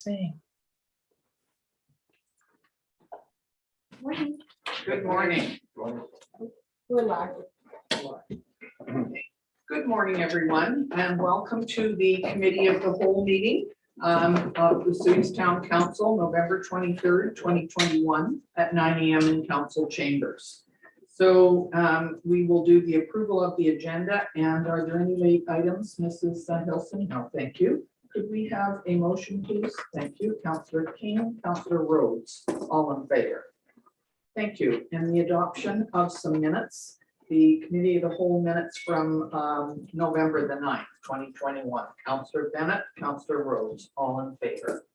saying. Morning. Good morning. We're live. Good morning, everyone, and welcome to the Committee of the Whole meeting of the Town Council, November 23rd, 2021 at 9 a.m. in council chambers. So we will do the approval of the agenda. And are there any late items, Mrs. Hilson? No, thank you. Could we have a motion, please? Thank you. Councillor King, Councillor Rhodes, all in favor. Thank you. And the adoption of some minutes, the Committee of the Whole minutes from November the 9th, 2021. Councillor Bennett, Councillor Rhodes, all in favor.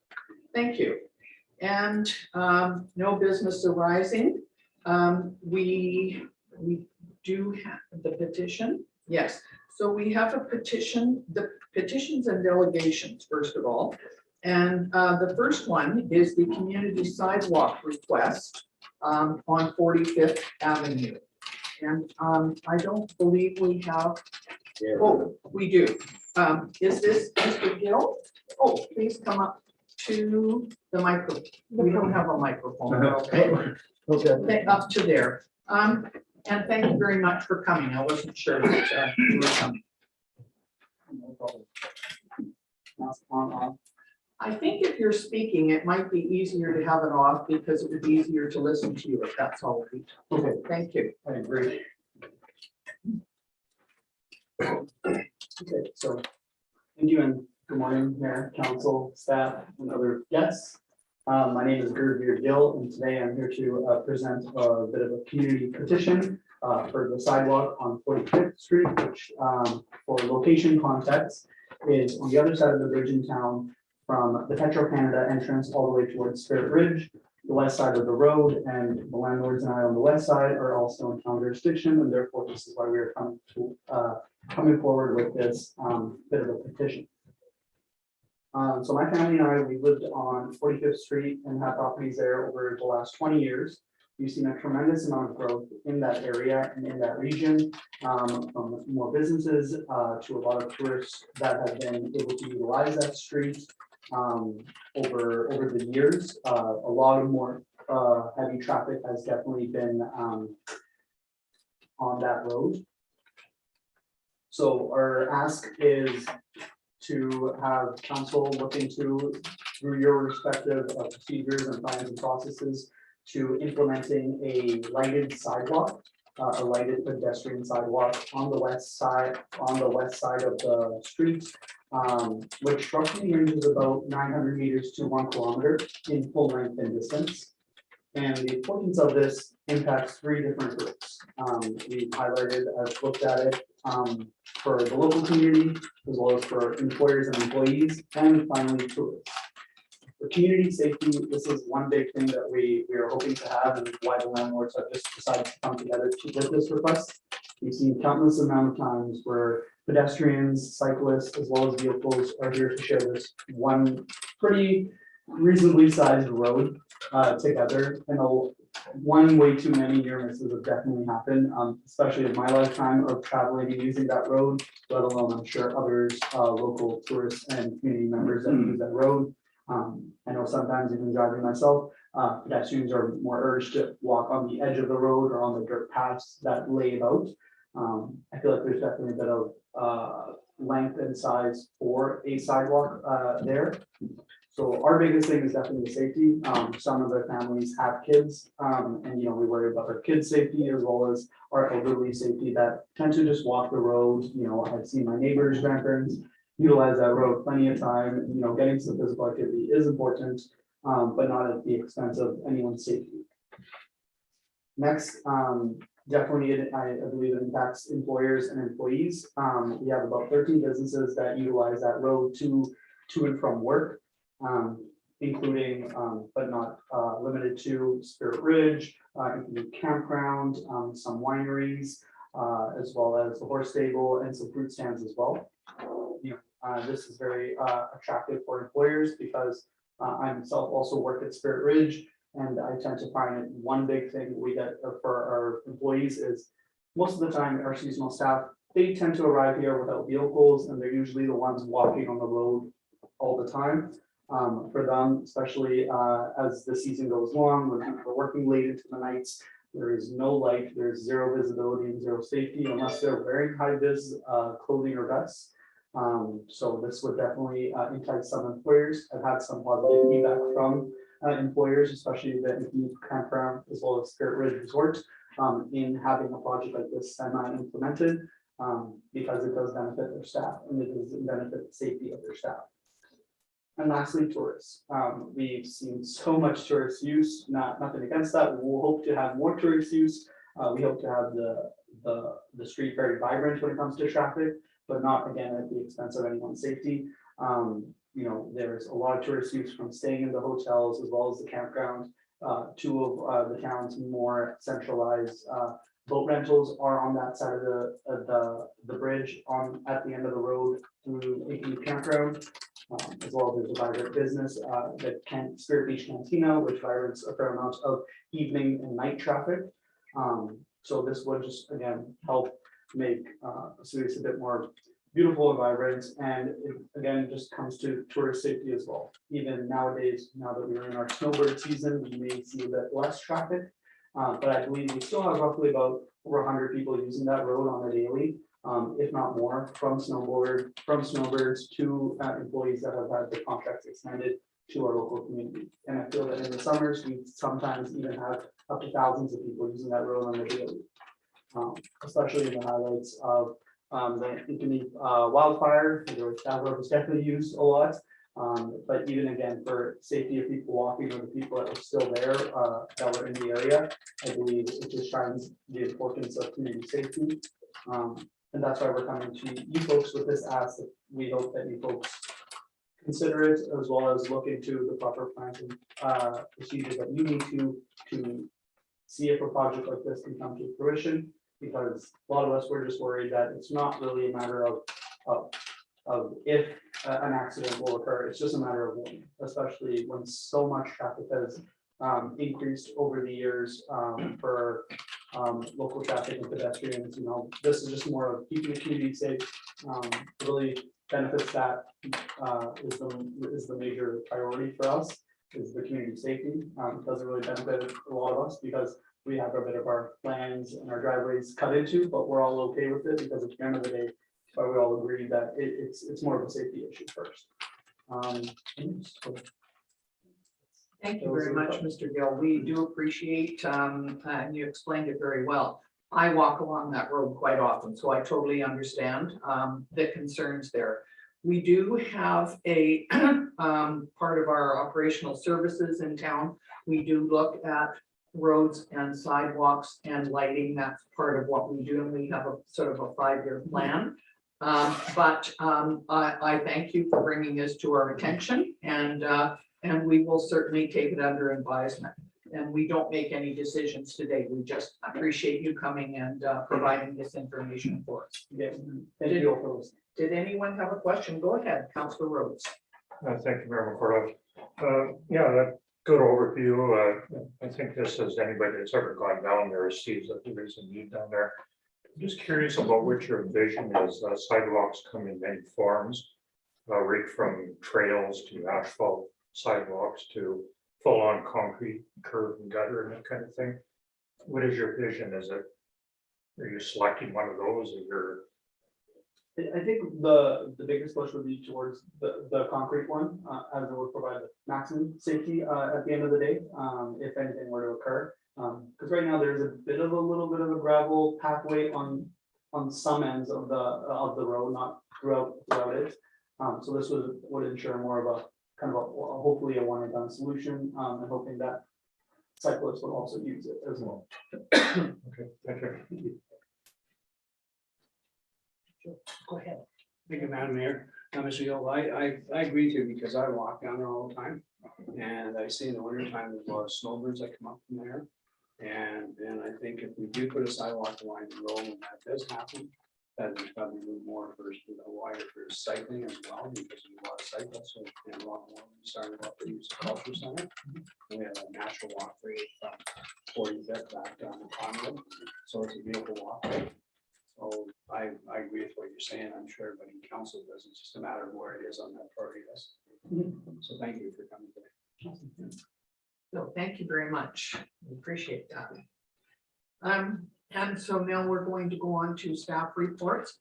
Thank you. And no business arising. We do have the petition. Yes. So we have a petition, the petitions and delegations, first of all. And the first one is the community sidewalk request on 45th Avenue. And I don't believe we have, oh, we do. Is this Mr. Gill? Oh, please come up to the microphone. We don't have a microphone, okay? Okay, up to there. And thank you very much for coming. I wasn't sure that you were coming. I think if you're speaking, it might be easier to have it off because it would be easier to listen to you if that's all right. Okay, thank you. I agree. Okay, so thank you and good morning, Mayor, Council, staff, and other guests. My name is Gurveer Gill, and today I'm here to present a bit of a community petition for the sidewalk on 45th Street, which for location context is on the other side of the bridge in town from the Petro-Canada entrance all the way towards Spirit Ridge, the west side of the road, and the landlords and I on the west side are also in town jurisdiction, and therefore this is why we are coming forward with this bit of a petition. So my family and I, we lived on 45th Street and had properties there over the last 20 years. We've seen a tremendous amount of growth in that area and in that region, from more businesses to a lot of tourists that have been able to utilize that street over the years. A lot of more heavy traffic has definitely been on that road. So our ask is to have council look into, through your respective procedures and plans and processes, to implementing a lighted sidewalk, a lighted pedestrian sidewalk on the west side of the street, which roughly ranges about 900 meters to 1 kilometer in full length and distance. And the importance of this impacts 3 different groups. We've highlighted, I've looked at it for the local community, as well as for employers and employees, and finally tourists. For community safety, this is one big thing that we are hoping to have, and why the landlords have just decided to come together to get this request. We've seen countless amount of times where pedestrians, cyclists, as well as vehicles are here to share this one pretty reasonably sized road together, and one way too many near misses have definitely happened, especially in my lifetime of traveling and using that road, let alone I'm sure others, local tourists and community members that use that road. I know sometimes even driving myself, pedestrians are more urged to walk on the edge of the road or on the dirt paths that lay about. I feel like there's definitely a bit of length and size for a sidewalk there. So our biggest thing is definitely safety. Some of the families have kids, and we worry about our kids' safety as well as our elderly safety that tend to just walk the road. I've seen my neighbors' grandparents utilize that road plenty of time. Getting some physical activity is important, but not at the expense of anyone's safety. Next, definitely, I believe it impacts employers and employees. We have about 13 businesses that utilize that road to and from work. Including, but not limited to Spirit Ridge, campground, some wineries, as well as the horse stable and some fruit stands as well. This is very attractive for employers because I myself also work at Spirit Ridge, and I tend to find one big thing we get for our employees is most of the time our seasonal staff, they tend to arrive here without vehicles, and they're usually the ones walking on the road all the time. for them, especially as the season goes long, when people are working late into the nights. There is no light, there's zero visibility and zero safety unless they're wearing high vis clothing or vests. So this would definitely entice some employers. I've had some positive feedback from employers, especially the Infinite Campground as well as Spirit Ridge Resort, in having a project like this semi-implemented, because it does benefit their staff and it does benefit the safety of their staff. And lastly, tourists. We've seen so much tourist use, nothing against that. We'll hope to have more tourist use. We hope to have the street very vibrant when it comes to traffic, but not again at the expense of anyone's safety. You know, there's a lot of tourist use from staying in the hotels as well as the campground. Two of the town's more centralized boat rentals are on that side of the bridge at the end of the road through the campground. As well as there's a vibrant business, the Spirit Beach Cantina, which vibrates a fair amount of evening and night traffic. So this would just, again, help make Osoyoos a bit more beautiful and vibrant. And it, again, just comes to tourist safety as well. Even nowadays, now that we're in our snowbird season, we may see a bit less traffic. But I believe we still have roughly about over 100 people using that road on a daily. If not more, from snowbirds to employees that have had the contracts extended to our local community. And I feel that in the summers, we sometimes even have up to thousands of people using that road on a daily. Especially in the highlights of the Infinite wildfire, that road was definitely used a lot. But even again, for safety of people walking or the people that were still there that were in the area, I believe it just shines the importance of community safety. And that's why we're coming to you folks with this ask. That we hope that you folks consider it as well as look into the proper plans and procedures that you need to see if a project like this can come to fruition. Because a lot of us were just worried that it's not really a matter of if an accident will occur. It's just a matter of when, especially when so much traffic has increased over the years for local traffic and pedestrians. You know, this is just more of keeping the community safe. Really benefits that is the major priority for us, is the community safety. It doesn't really benefit a lot of us because we have a bit of our lands and our driveways cut into, but we're all okay with it because at the end of the day, we all agree that it's more of a safety issue first. Thank you very much, Mr. Gill. We do appreciate, and you explained it very well. I walk along that road quite often, so I totally understand the concerns there. We do have a part of our operational services in town. We do look at roads and sidewalks and lighting. That's part of what we do, and we have a sort of a 5-year plan. But I thank you for bringing this to our attention, and we will certainly take it under advisement. And we don't make any decisions today. We just appreciate you coming and providing this information for us. Yeah, thank you all for listening. Did anyone have a question? Go ahead, Councillor Rhodes. Thank you, Mayor McCord. Yeah, that good overview. I think this is anybody that's ever gone down there sees that there is a need down there. I'm just curious about what your vision is. Sidewalks come in many forms, right from trails to asphalt sidewalks to full-on concrete curb and gutter and that kind of thing. What is your vision? Are you selecting one of those, or I think the biggest push would be towards the concrete one, as it would provide maximum safety at the end of the day, if anything were to occur. Because right now there's a little bit of a gravel pathway on some ends of the road, not throughout it. So this would ensure more of a kind of hopefully a one and done solution, and hoping that cyclists will also use it as well. okay, thank you. Go ahead. Thank you, Madam Mayor. Mr. Gill, I agree with you because I walk down there all the time. And I see in the winter time, there's a lot of snowbirds that come up from there. And I think if we do put a sidewalk along the road, when that does happen, that is probably move more first to the wider for cycling as well, because there's a lot of cyclists and a lot more starting off the use of culture center. We have a natural walkway from 45th back down to Conroe. So it's a beautiful walkway. So I agree with what you're saying. I'm sure everybody in council does. It's just a matter of where it is on that priority list. So thank you for coming today. So thank you very much. We appreciate that. And so now we're going to go on to staff reports.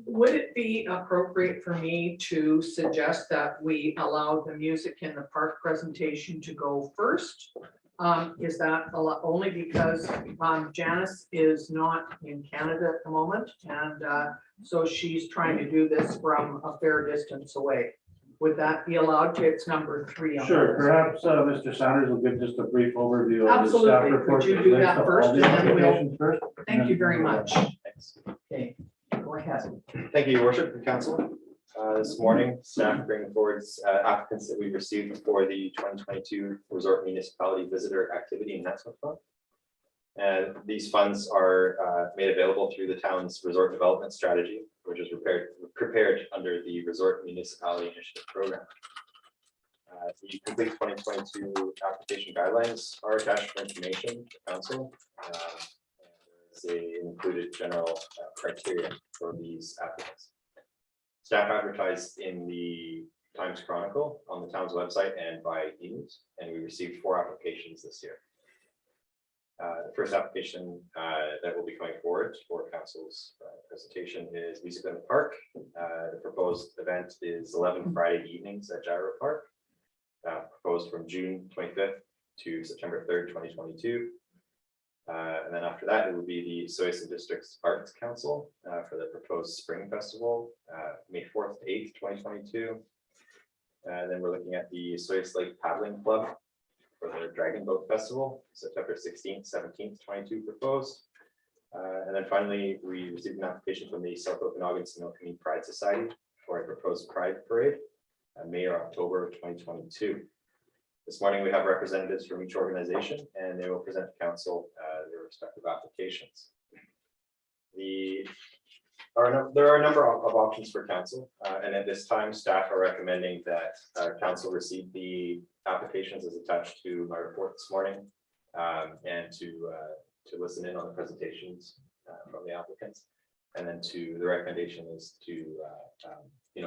Would it be appropriate for me to suggest that we allow the music in the park presentation to go first? Is that only because Janice is not in Canada at the moment, and so she's trying to do this from a fair distance away. Would that be allowed to? It's number 3 on the Sure, list. perhaps Mr. Sanders will give just a brief overview of the staff Absolutely. report. Could you do that first, and then we'll- Applications first, and Thank you then- very much. Thanks. Okay, go ahead. Thank you, Your Worship and Council. This morning, staff bringing forward applicants that we received for the 2022 Resort Municipality Visitor Activity Enhancement Fund. And these funds are made available through the town's resort development strategy, which is prepared under the Resort Municipality Initiative Program. The complete 2022 application guidelines are attached for information to council. They included general criteria for these applicants. Staff advertised in the Times Chronicle, on the town's website, and by e-news, and we received 4 applications this year. The first application that will be coming forward for council's presentation is Music in the Park. The proposed event is 11 Friday evenings at Gyro Park, proposed from June 25th to September 3rd, 2022. And then after that, it will be the Soyuz District's Arts Council for the proposed Spring Festival, May 4th to 8th, 2022. Then we're looking at the Soyuz Lake Paddling Club for their Dragon Boat Festival, September 16th, 17th, 22 proposed. And then finally, we received an application from the South Okanagan Similkameen Pride Society for a proposed Pride Parade, May or October of 2022. This morning, we have representatives from each organization, and they will present to council their respective applications. There are a number of options for council, and at this time, staff are recommending that council receive the applications as attached to my report this morning, and to listen in on the presentations from the applicants. And then the recommendation is to,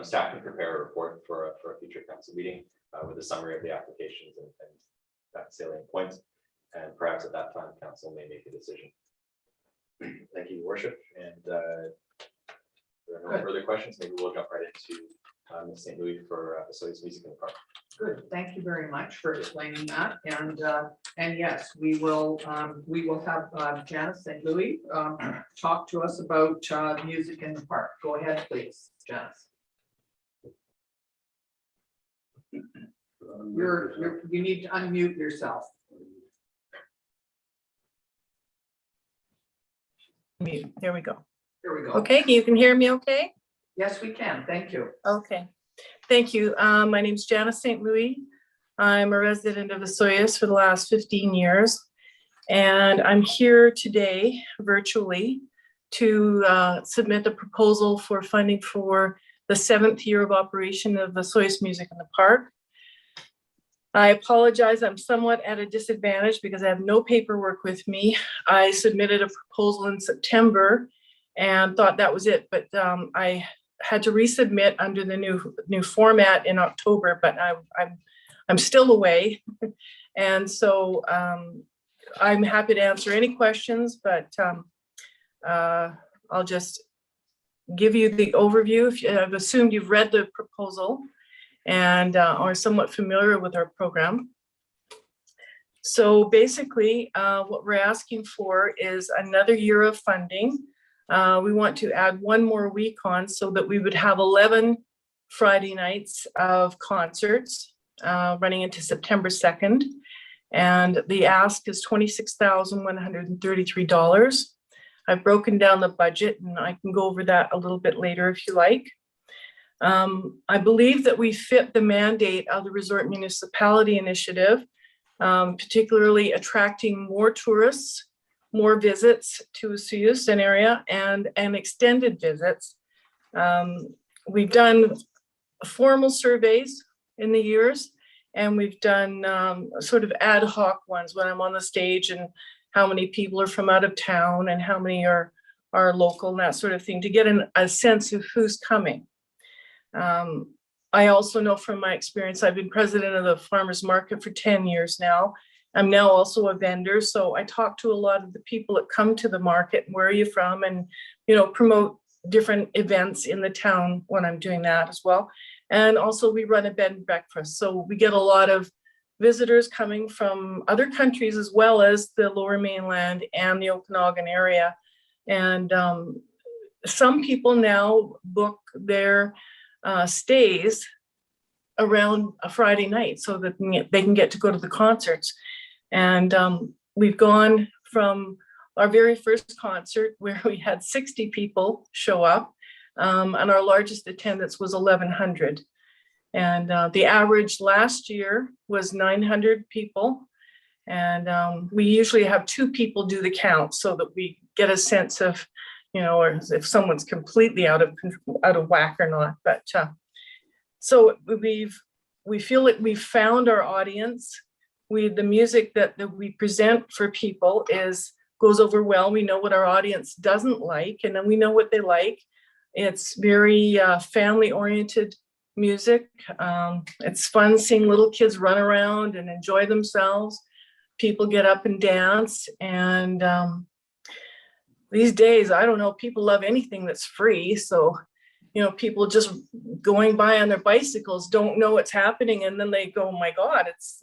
staff can prepare a report for a future council meeting with a summary of the applications and that salient points. And perhaps at that time, council may make a decision. Thank you, Your Worship. And there are no further questions. Maybe we'll jump right into Ms. St. Louis for the Soyuz Music in the Park. Good, thank you very much for explaining that, and yes, we will have Janice St. Louis talk to us about music in the park. Go ahead, please, Janice. You need to unmute yourself. Mute. There we go. Here we go. Okay, you can hear me okay? Yes, we can, thank you. Okay, thank you. My name is Janice St. Louis. I'm a resident of Osoyoos for the last 15 years. And I'm here today virtually to submit a proposal for funding for the 7th year of operation of Osoyoos Music in the Park. I apologize, I'm somewhat at a disadvantage because I have no paperwork with me. I submitted a proposal in September and thought that was it, but I had to resubmit under the new format in October, but I'm still away. And so I'm happy to answer any questions, but I'll just give you the overview. I've assumed you've read the proposal and are somewhat familiar with our program. So basically, what we're asking for is another year of funding. We want to add one more week on so that we would have 11 Friday nights of concerts running into September 2nd. And the ask is $26,133. I've broken down the budget and I can go over that a little bit later if you like. I believe that we fit the mandate of the Resort Municipality Initiative, particularly attracting more tourists, more visits to Osoyoos area and extended visits. We've done formal surveys in the years, and we've done sort of ad hoc ones when I'm on the stage and how many people are from out of town and how many are local and that sort of thing to get a sense of who's coming. I also know from my experience, I've been president of the farmers market for 10 years now. I'm now also a vendor, so I talk to a lot of the people that come to the market. Where are you from? And, you know, promote different events in the town when I'm doing that as well. And also we run a bed and breakfast. So we get a lot of visitors coming from other countries as well as the Lower Mainland and the Okanagan area. And some people now book their stays around a Friday night so that they can get to go to the concerts. And we've gone from our very first concert where we had 60 people show up, and our largest attendance was 1,100. And the average last year was 900 people. And we usually have 2 people do the count so that we get a sense of, you know, or if someone's completely out of whack or not. But so we feel like we've found our audience. The music that we present for people goes over well. We know what our audience doesn't like, and then we know what they like. It's very family-oriented music. It's fun seeing little kids run around and enjoy themselves. People get up and dance. And these days, I don't know, people love anything that's free. So, you know, people just going by on their bicycles don't know what's happening. And then they go, oh my God, it's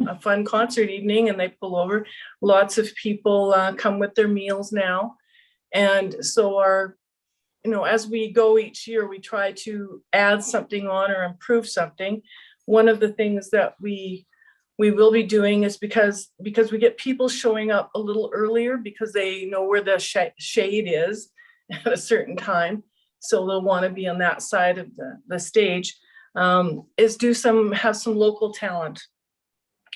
a fun concert evening, and they pull over. Lots of people come with their meals now. And so you know, as we go each year, we try to add something on or improve something. One of the things that we will be doing is because we get people showing up a little earlier because they know where the shade is at a certain time. So they'll want to be on that side of the stage, is have some local talent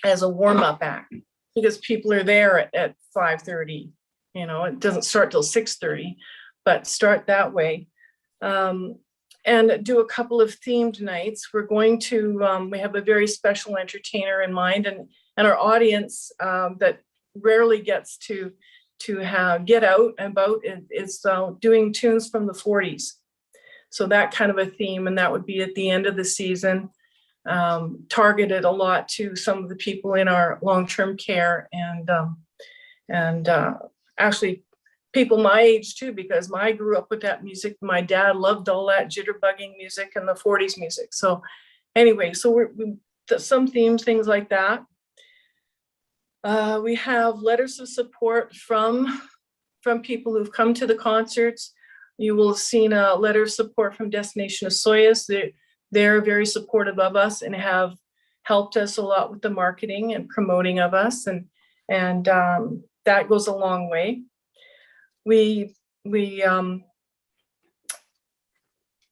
as a warm-up act, because people are there at 5:30. You know, it doesn't start till 6:30, but start that way. And do a couple of themed nights. We're going to, we have a very special entertainer in mind, and our audience that rarely gets to get out and about is doing tunes from the 40s. So that kind of a theme, and that would be at the end of the season, targeted a lot to some of the people in our long-term care and actually people my age too, because I grew up with that music. My dad loved all that jitterbugging music and the 40s music. So anyway, so we some themes, things like that. We have letters of support from people who've come to the concerts. You will have seen a letter of support from Destination Osoyoos. They're very supportive of us and have helped us a lot with the marketing and promoting of us, and that goes a long way.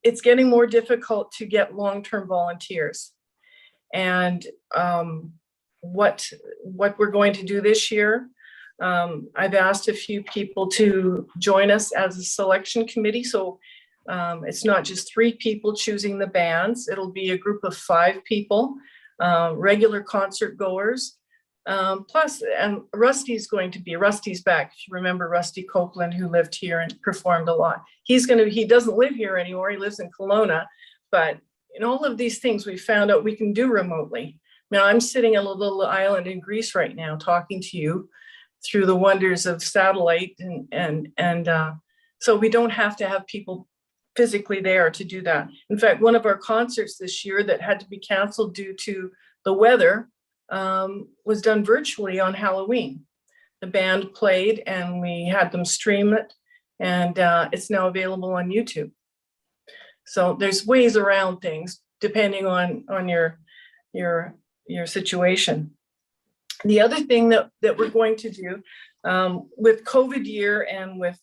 It's getting more difficult to get long-term volunteers, and what we're going to do this year, I've asked a few people to join us as a selection committee. So it's not just 3 people choosing the bands. It'll be a group of 5 people, regular concert goers. Plus, and Rusty's back. If you remember Rusty Copeland, who lived here and performed a lot. He doesn't live here anymore. He lives in Kelowna, but in all of these things we found out we can do remotely. Now I'm sitting on a little island in Greece right now, talking to you through the wonders of satellite, and so we don't have to have people physically there to do that. In fact, one of our concerts this year that had to be canceled due to the weather was done virtually on Halloween. The band played and we had them stream it, and it's now available on YouTube. So there's ways around things depending on your situation. The other thing that we're going to do with COVID year and with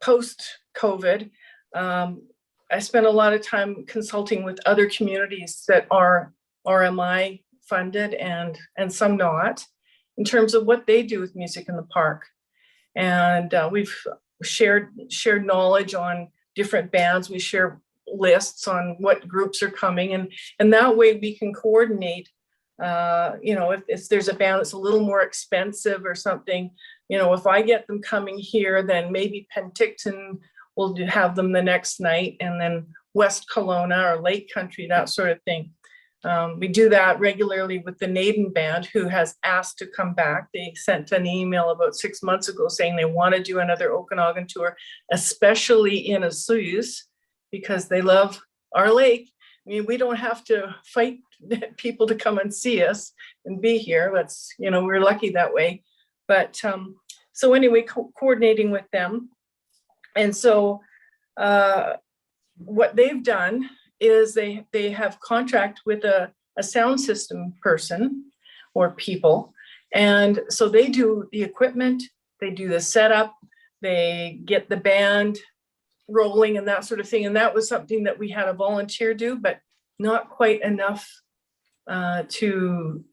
post-COVID, I spent a lot of time consulting with other communities that are RMI funded and some not, in terms of what they do with music in the park. And we've shared knowledge on different bands. We share lists on what groups are coming, and that way we can coordinate. If there's a band that's a little more expensive or something, if I get them coming here, then maybe Penticton will have them the next night, and then West Kelowna or Lake Country, that sort of thing. We do that regularly with the Naden Band, who has asked to come back. They sent an email about 6 months ago saying they want to do another Okanagan tour, especially in Osoyoos, because they love our lake. I mean, we don't have to fight people to come and see us and be here. That's, you know, we're lucky that way. But so anyway, coordinating with them. And so what they've done is they have contract with a sound system person or people. And so they do the equipment, they do the setup, they get the band rolling and that sort of thing. And that was something that we had a volunteer do, but not quite enough to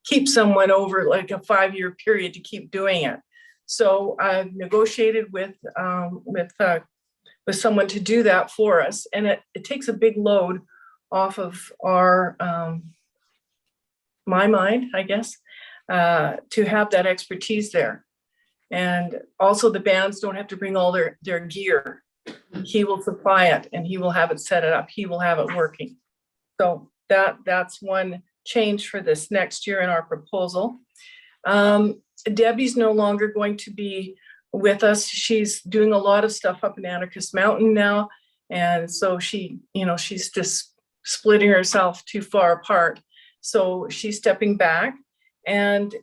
keep someone over like a 5-year period to keep doing it. So I've negotiated with someone to do that for us. And it takes a big load off of our, my mind, I guess, to have that expertise there. And also the bands don't have to bring all their gear. He will supply it and he will have it set it up. He will have it working. So that's one change for this next year in our proposal. Debbie's no longer going to be with us. She's doing a lot of stuff up in Anarchist Mountain now. And so she, you know, she's just splitting herself too far apart. So she's stepping back, and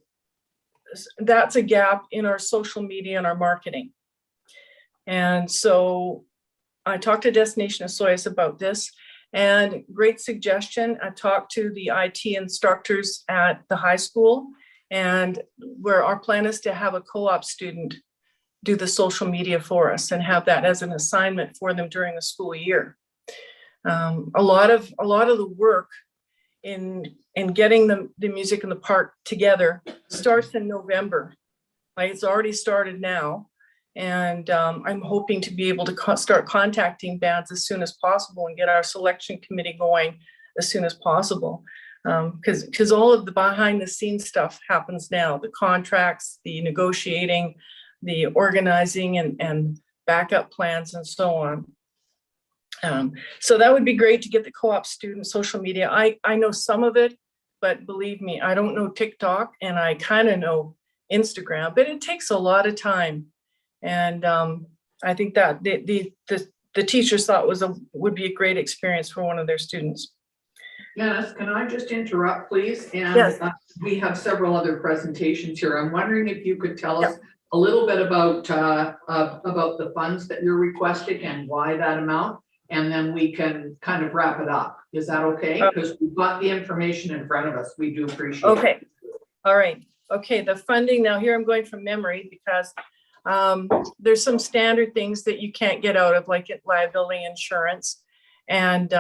that's a gap in our social media and our marketing. And so I talked to Destination Osoyoos about this, and great suggestion. I talked to the IT instructors at the high school, and where our plan is to have a co-op student do the social media for us and have that as an assignment for them during the school year. A lot of the work in getting the music in the park together starts in November. Like, it's already started now. And I'm hoping to be able to start contacting bands as soon as possible and get our selection committee going as soon as possible. Because all of the behind the scenes stuff happens now, the contracts, the negotiating, the organizing and backup plans and so on. So that would be great to get the co-op student social media. I know some of it, but believe me, I don't know TikTok, and I kind of know Instagram, but it takes a lot of time. And I think that the teachers thought would be a great experience for one of their students. Janice, can I just interrupt, please? And Yes. We have several other presentations here. I'm wondering if you could tell us a little bit about the funds that you're requesting and why that amount, and then we can kind of wrap it up. Is that okay? Because we've got the information in front of us. We do appreciate it. Okay. All right. Okay. The funding, now here I'm going from memory because there's some standard things that you can't get out of, like liability insurance, and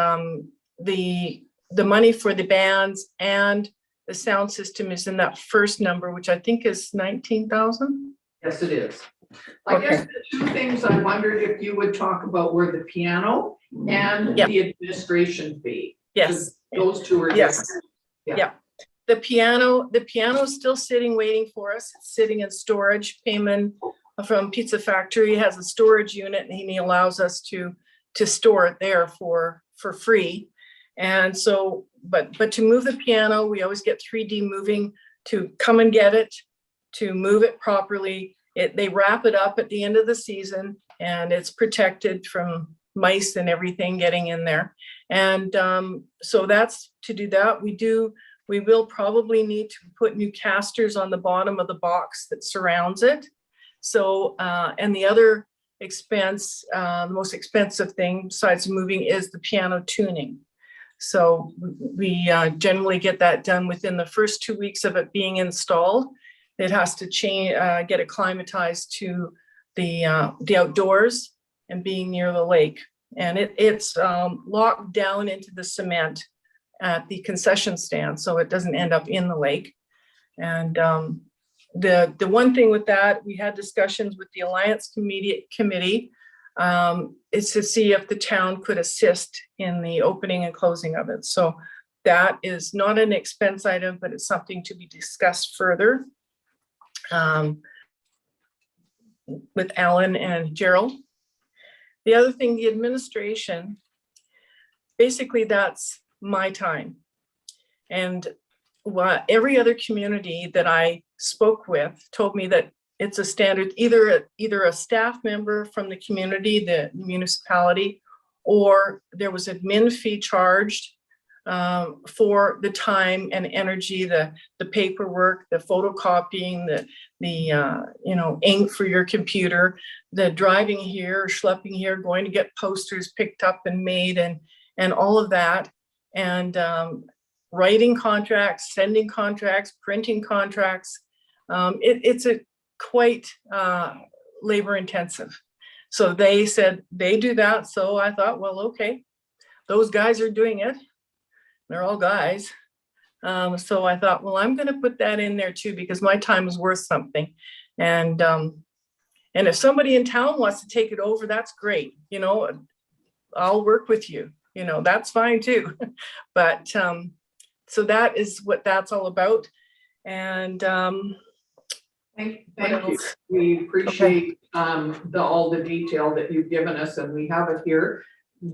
the money for the bands and the sound system is in that first number, which I think is 19,000. Yes, it is. I guess the two things I wondered if you would talk about were the piano and the administration fee. Yes. Those two are Yes. different. Yeah. The piano is still sitting, waiting for us. It's sitting in storage. Payman from Pizza Factory has a storage unit, and he allows us to store it there for free. And so, but to move the piano, we always get 3D moving to come and get it, to move it properly. They wrap it up at the end of the season, and it's protected from mice and everything getting in there. And so that's to do that. We will probably need to put new casters on the bottom of the box that surrounds it. So, and the other expense, the most expensive thing besides moving is the piano tuning. So we generally get that done within the first 2 weeks of it being installed. It has to change, get acclimatized to the outdoors and being near the lake. And it's locked down into the cement at the concession stand, so it doesn't end up in the lake. And the one thing with that, we had discussions with the Alliance Committee, is to see if the town could assist in the opening and closing of it. So that is not an expense item, but it's something to be discussed further with Alan and Gerald. The other thing, the administration, basically that's my time. And what every other community that I spoke with told me that it's a standard, either a staff member from the community, the municipality, or there was admin fee charged for the time and energy, the paperwork, the photocopying, the ink for your computer, the driving here, schlepping here, going to get posters picked up and made, and all of that, and writing contracts, sending contracts, printing contracts. It's a quite labor intensive. So they said they do that. So I thought, well, okay, those guys are doing it. They're all guys. So I thought, well, I'm going to put that in there too, because my time is worth something. And if somebody in town wants to take it over, that's great. I'll work with you. That's fine too. But so that is what that's all about. And Thank what you. else? We appreciate all the detail that you've given us, and we have it here.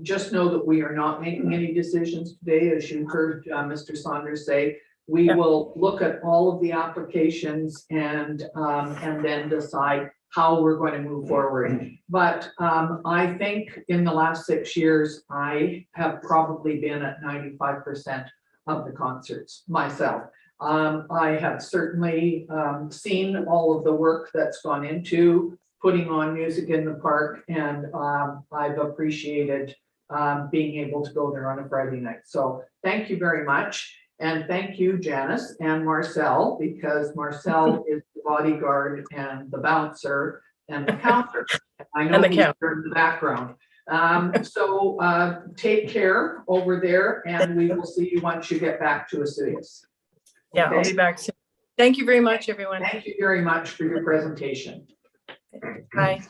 Just know that we are not making any decisions today, as you heard Mr. Saunders say. We will look at all of the applications and then decide how we're going to move forward. But I think in the last 6 years, I have probably been at 95% of the concerts myself. I have certainly seen all of the work that's gone into putting on music in the park, and I've appreciated being able to go there on a Friday night. So thank you very much. And thank you, Janice and Marcel, because Marcel is the bodyguard and the bouncer and the counter. I know he's in the background. So take care over there, and we will see you once you get back to Vesuvius. Yeah, I'll be back soon. Thank you very much, everyone. Thank you very much for your presentation. Bye.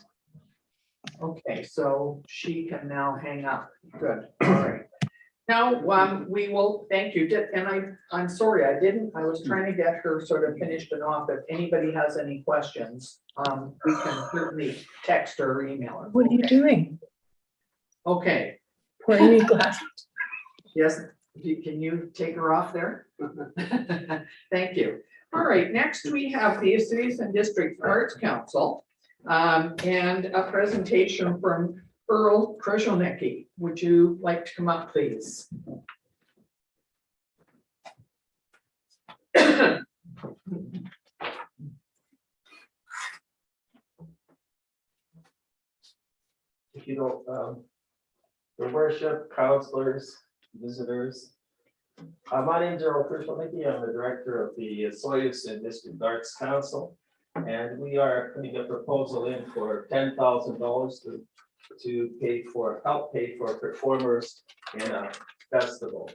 Okay, so she can now hang up. Good. All right. Now, we will, thank you. And I'm sorry, I was trying to get her sort of finished and off. If anybody has any questions, we can certainly text or email her. What are you doing? Okay. Pouring me a glass. Yes, can you take her off there? Thank you. All right, next we have the Cities and District Arts Council and a presentation from Earl Krushelnicki. Would you like to come up, please? Your worship, counselors, visitors. My name is Earl Krushelnicki. I'm the director of the Soyuz and District Arts Council. And we are putting a proposal in for $10,000 to help pay for performers in a festival,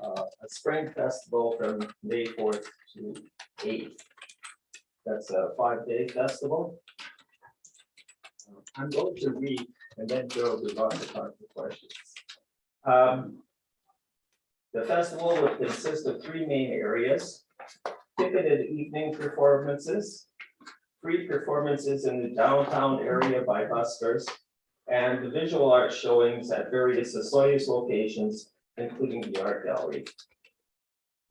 a spring festival from May 4th to 8th. That's a 5-day festival. I'm going to read, and then Joe will lots of time for questions. The festival will consist of 3 main areas: ticketed evening performances, free performances in the downtown area by buskers, and the visual art showings at various Soyuz locations, including the art gallery.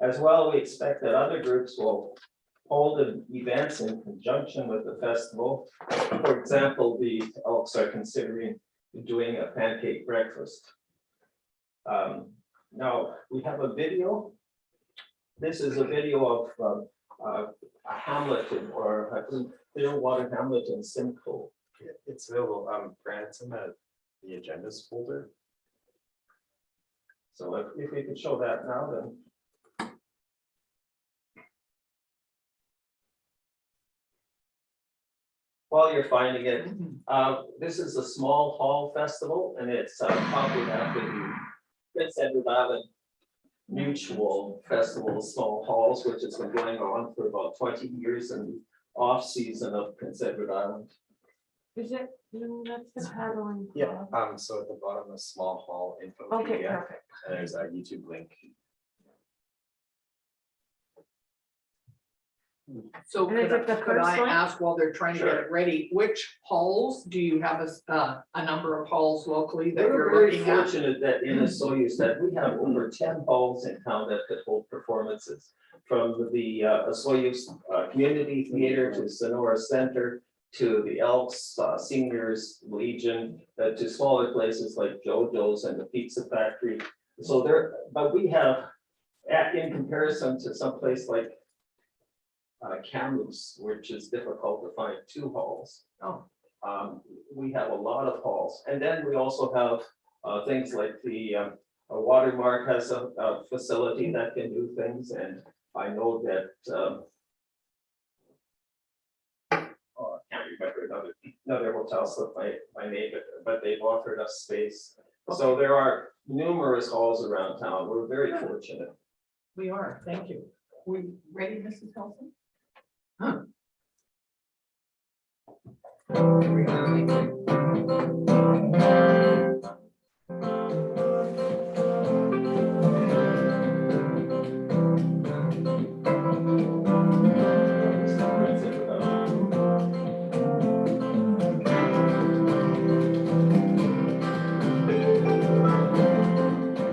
As well, we expect that other groups will hold events in conjunction with the festival. For example, the Elks are considering doing a pancake breakfast. Now, we have a video. This is a video of a hamlet or I think Clearwater Hamlet in Simcoe. It's available, Brad, it's in the agendas folder. So if we could show that now, then. While you're finding it, this is a small hall festival, and it's copied after the Prince Edward Island Mutual Festival, Small Halls, which has been going on for about 20 years in the off season of Prince Edward Island. Is it, no, that's the paddling. Yeah, so at the bottom of Small Hall info. Okay, PDF, perfect. and there's a YouTube link. So And is it the could I first one? ask while they're trying to get it ready, which halls, do you have a number of halls locally that We're you're very looking at? fortunate that in the Soyuz that we have over 10 halls in town that could hold performances. From the Soyuz Community Theater to Sonora Center, to the Elks Seniors Legion, to smaller places like JoJo's and the Pizza Factory. So there, but we have, in comparison to some place like Kamloops, which is difficult to find 2 halls. Oh. We have a lot of halls, and then we also have things like the Watermark has a facility that can do things, and I know that oh, I can't remember another hotel slipped my name, but they've offered us space. So there are numerous halls around town. We're very fortunate. We are, thank you. We ready, Mrs. Helson? Huh. Here we are, thank you.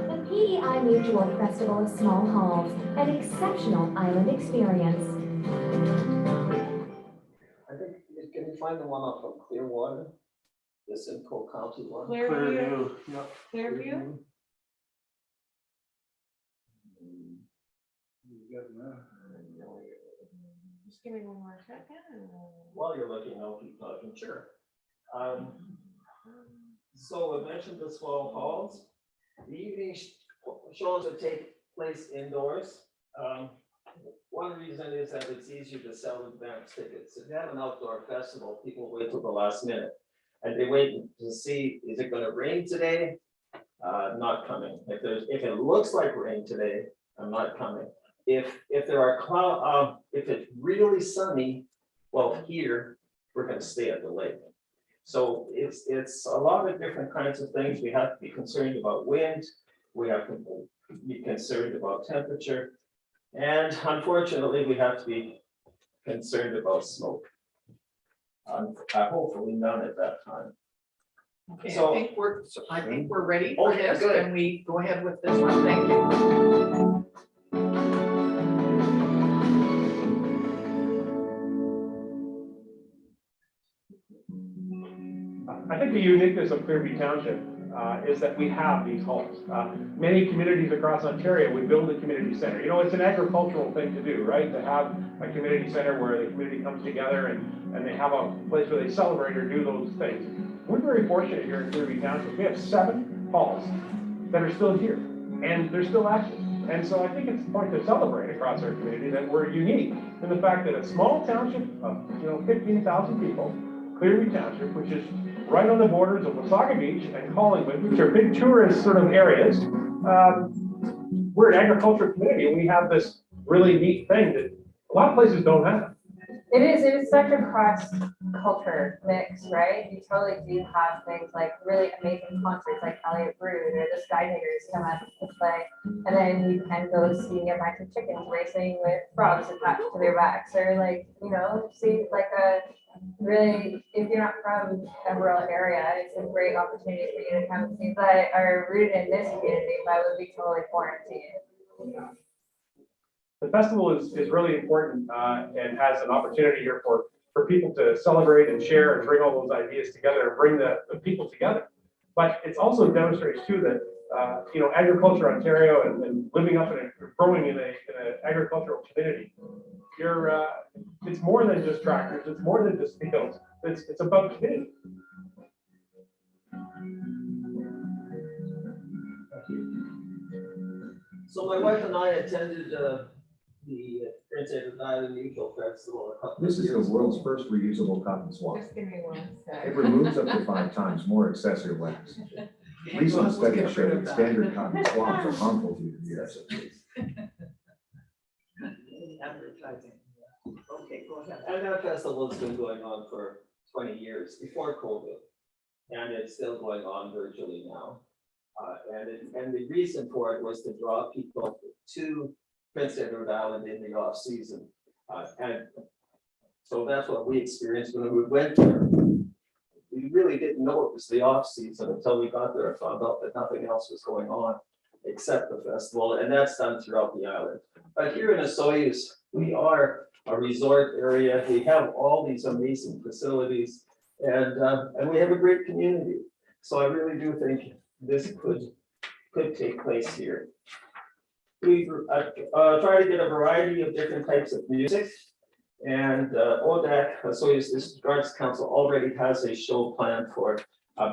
The PEI Mutual Festival of Small Halls, an exceptional island experience. I think, can you find the one up from Clearwater? The Simcoe County one? Clearview, yeah. Clearview, just give me one more second. While you're looking, I'll keep talking, sure. So I mentioned the small halls. The evening shows that take place indoors. One reason is that it's easier to sell advance tickets. If you have an outdoor festival, people wait till the last minute. And they wait to see, is it gonna rain today? Not coming. If it looks like rain today, I'm not coming. If there are cloud, if it's really sunny, well, here, we're gonna stay at the lake. So it's a lot of different kinds of things. We have to be concerned about wind. We have to be concerned about temperature. And unfortunately, we have to be concerned about smoke. Hopefully none at that time. Okay, So- I think we're ready for Okay, this. good. Can we go ahead with this one? Thank you. I think the uniqueness of Clearview Township is that we have these halls. Many communities across Ontario would build a community center. You know, it's an agricultural thing to do, right? To have a community center where the community comes together and they have a place where they celebrate or do those things. We're very fortunate here in Clearview Township. We have 7 halls that are still here and they're still active. And so I think it's a point to celebrate across our community that we're unique in the fact that a small township of 15,000 people, Clearview Township, which is right on the borders of Wasaga Beach and Collingwood, which are big tourist sort of areas. We're an agricultural community and we have this really neat thing that a lot of places don't have. It is such a cross-culture mix, right? You totally do have things like really amazing concerts like Elliott Brood or the Skydiggers come out to play. And then you can go see nearby chickens racing with frogs attached to their backs, or see like a really, if you're not from a rural area, it's a great opportunity for you to come and see that are rooted in this community, but would be totally foreign to you. The festival is really important and has an opportunity here for people to celebrate and share and bring all those ideas together and bring the people together. But it also demonstrates too that agriculture Ontario and living up and growing in an agricultural community, it's more than just tractors, it's more than just fields, it's about community. So my wife and I attended the Prince Edward Island Mutual Festival a couple of This is years the world's first reusable cotton swab. Just give me one It second. removes up to 5 times more excess or wax. Recent studies show that standard cotton swabs are harmful to your ears. Advertising. Okay, go ahead. And that festival has been going on for 20 years before COVID. And it's still going on virtually now. And the reason for it was to draw people to Prince Edward Island in the off season. And so that's what we experienced when we went there. We really didn't know it was the off season until we got there and found out that nothing else was going on except the festival, and that's done throughout the island. But here in Osoyoos, we are a resort area. We have all these amazing facilities, and we have a great community. So I really do think this could take place here. We try to get a variety of different types of music. And ODAC, Osoyoos District Arts Council, already has a show planned for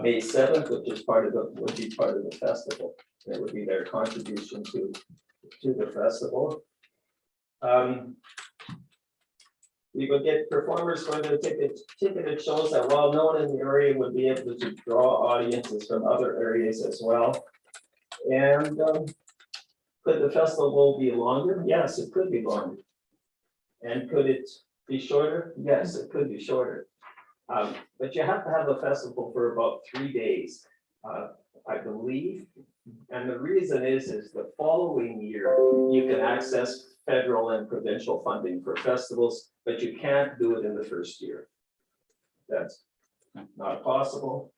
May 7th, which is would be part of the festival. That would be their contribution to the festival. We would get performers for the ticketed shows that, while known in the area, would be able to draw audiences from other areas as well. And could the festival be longer? Yes, it could be longer. And could it be shorter? Yes, it could be shorter. But you have to have a festival for about 3 days, I believe. And the reason is the following year, you can access federal and provincial funding for festivals, but you can't do it in the first year. That's not possible.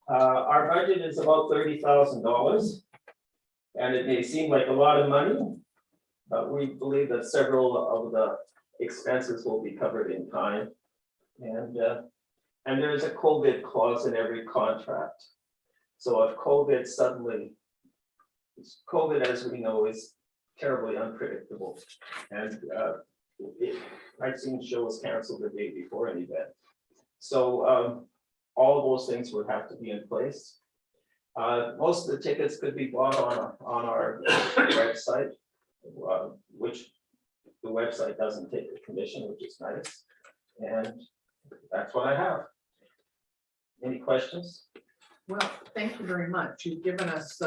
Our budget is about $30,000. And it may seem like a lot of money, but we believe that several of the expenses will be covered in time. And there's a COVID clause in every contract. So if COVID as we know is terribly unpredictable. And I've seen shows canceled the day before an event. So all of those things would have to be in place. Most of the tickets could be bought on our website, which the website doesn't take a commission, which is nice. And that's what I have. Any questions? Well, thank you very much. You've given us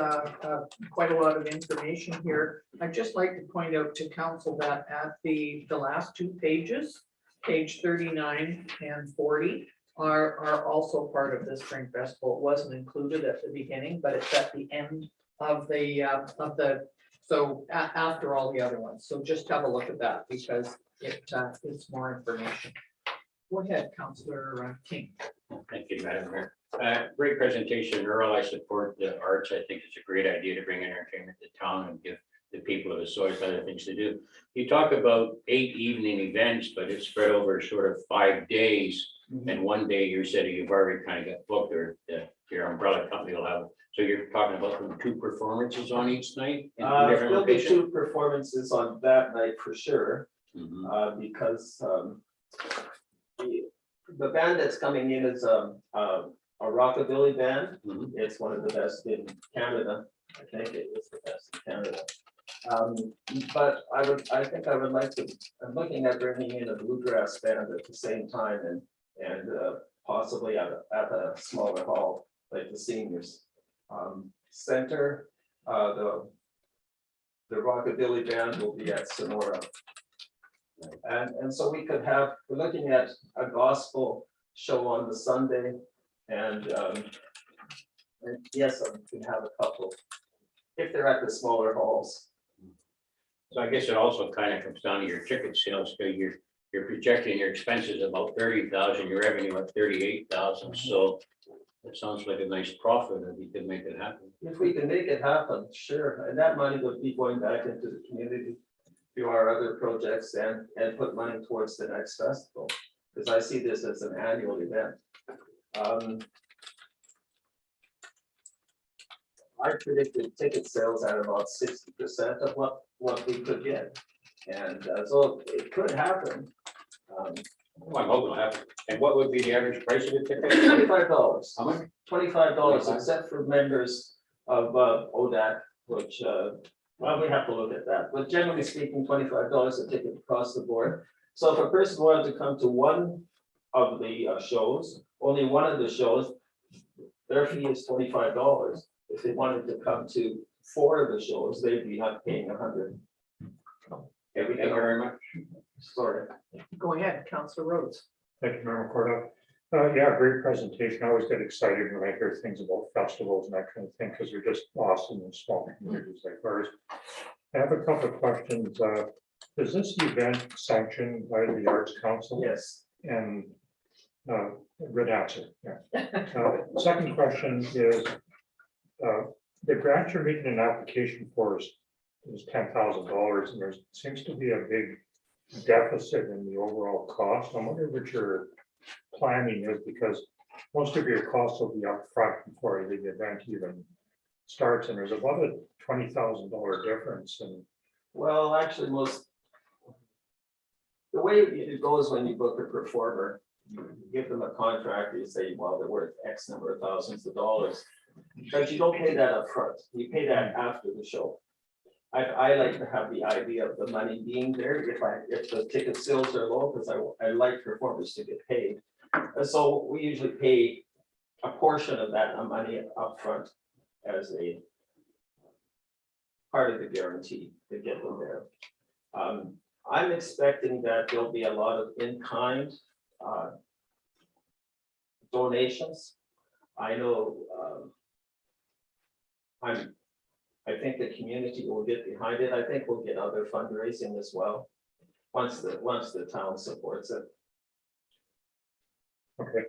quite a lot of information here. I'd just like to point out to council that at the last 2 pages, page 39 and 40, are also part of the Spring Festival. It wasn't included at the beginning, but it's at the end of after all the other ones. So just have a look at that because it's more information. Go ahead, Councillor King. Thank you, Madam Mayor. Great presentation, Earl. I support the arts. I think it's a great idea to bring entertainment to town and give the people of the Osoyoos other things to do. You talk about 8 evening events, but it's spread over sort of 5 days. And one day you said you've already kind of got booked, or your umbrella company will have. So you're talking about 2 performances on each night? In 2 different There'll be locations? 2 performances on that night for sure, because the band that's coming in is a rockabilly band. It's one of the best in Canada. I think it is the best in Canada. But I think I would like to. I'm looking at bringing in a bluegrass band at the same time, and possibly at a smaller hall like the seniors center. The rockabilly band will be at Sonora. And so we're looking at a gospel show on the Sunday, and yes, we can have a couple if they're at the smaller halls. So I guess it also kind of comes down to your ticket sales, because you're projecting your expenses about 30,000, your revenue at 38,000. So it sounds like a nice profit if you can make it happen. If we can make it happen, sure, and that money would be going back into the community through our other projects and put money towards the next festival, because I see this as an annual event. I predicted ticket sales at about 60% of what we could get, and so it could happen. I'm hoping it'll happen. And what would be the average price of a ticket? $25. How much? $25, except for members of ODAC, which well, we have to look at that, but generally speaking, $25 a ticket across the board. So if a person wanted to come to one of the shows, only one of the shows, their fee is $25. If they wanted to come to 4 of the shows, they'd be not paying $100. Thank you very much. Sorry. Go ahead, Councillor Rhodes. Thank you, Member Corda. Yeah, great presentation. I always get excited when I hear things about festivals and that kind of thing, because they're just awesome in small communities like ours. I have a couple of questions. is this event sanctioned by the Arts Council? Yes. And, good answer, yeah. Second question is, the grant you're making an application for is $10,000, and there seems to be a big deficit in the overall cost. I wonder what your planning is, because most of your costs will be upfront before the event even starts, and there's about a $20,000 difference. And Well, actually, the way it goes when you book a performer, you give them a contract, you say, well, they're worth X number of thousands of dollars. But you don't pay that up front. You pay that after the show. I like to have the idea of the money being there if the ticket sales are low, because I like performers to get paid. And so we usually pay a portion of that money upfront as a part of the guarantee to get them there. I'm expecting that there'll be a lot of in-kind donations. I know I think the community will get behind it. I think we'll get other fundraising as well, once the town supports it. okay.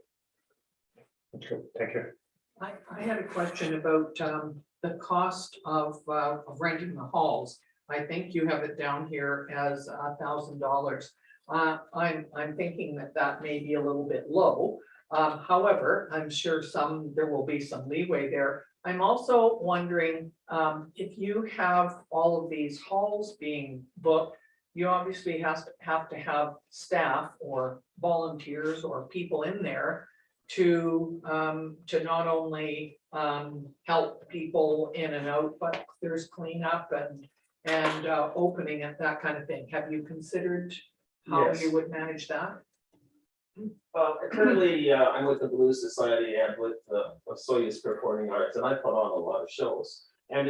That's good. Thank you. I had a question about the cost of renting the halls. I think you have it down here as $1,000. I'm thinking that may be a little bit low. However, I'm sure there will be some leeway there. I'm also wondering if you have all of these halls being booked, you obviously have to have staff or volunteers or people in there to not only help people in and out, but there's cleanup and opening and that kind of thing. Have you considered how Yes. you would manage that? Currently, I'm with the Blues Society and with the Soyuz Performing Arts, and I put on a lot of shows. And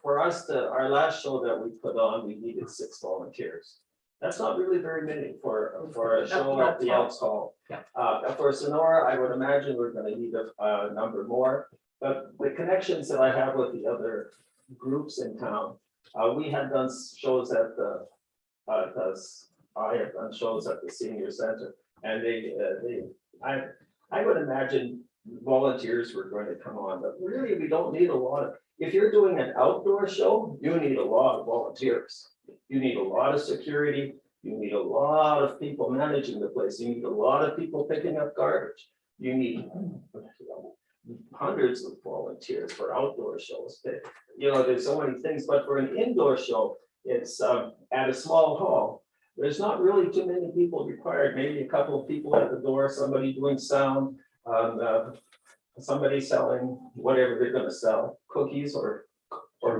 for us our last show that we put on, we needed 6 volunteers. That's not really very many for a show at the Elks Hall. Yeah. For Sonora, I would imagine we're going to need a number more. But the connections that I have with the other groups in town, we had done shows at I have done shows at the senior center, and I would imagine volunteers were going to come on, but really we don't need a lot of. If you're doing an outdoor show, you need a lot of volunteers. You need a lot of security. You need a lot of people managing the place. You need a lot of people picking up garbage. You need hundreds of volunteers for outdoor shows. There's so many things, but for an indoor show, it's at a small hall. There's not really too many people required, maybe a couple of people at the door, somebody doing sound, somebody selling whatever they're gonna sell, cookies or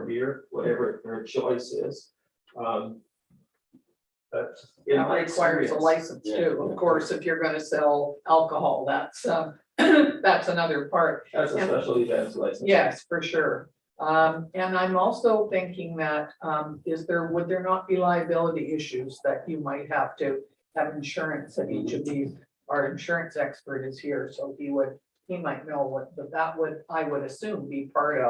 beer, whatever their choice is. But in That my requires a experience- license too. Of course, if you're gonna sell alcohol, that's that's another part. That's a special events license. Yes, for sure. And I'm also thinking that, would there not be liability issues that you might have to have insurance at each of these? Our insurance expert is here, so he might know what, but that would, I would assume, be part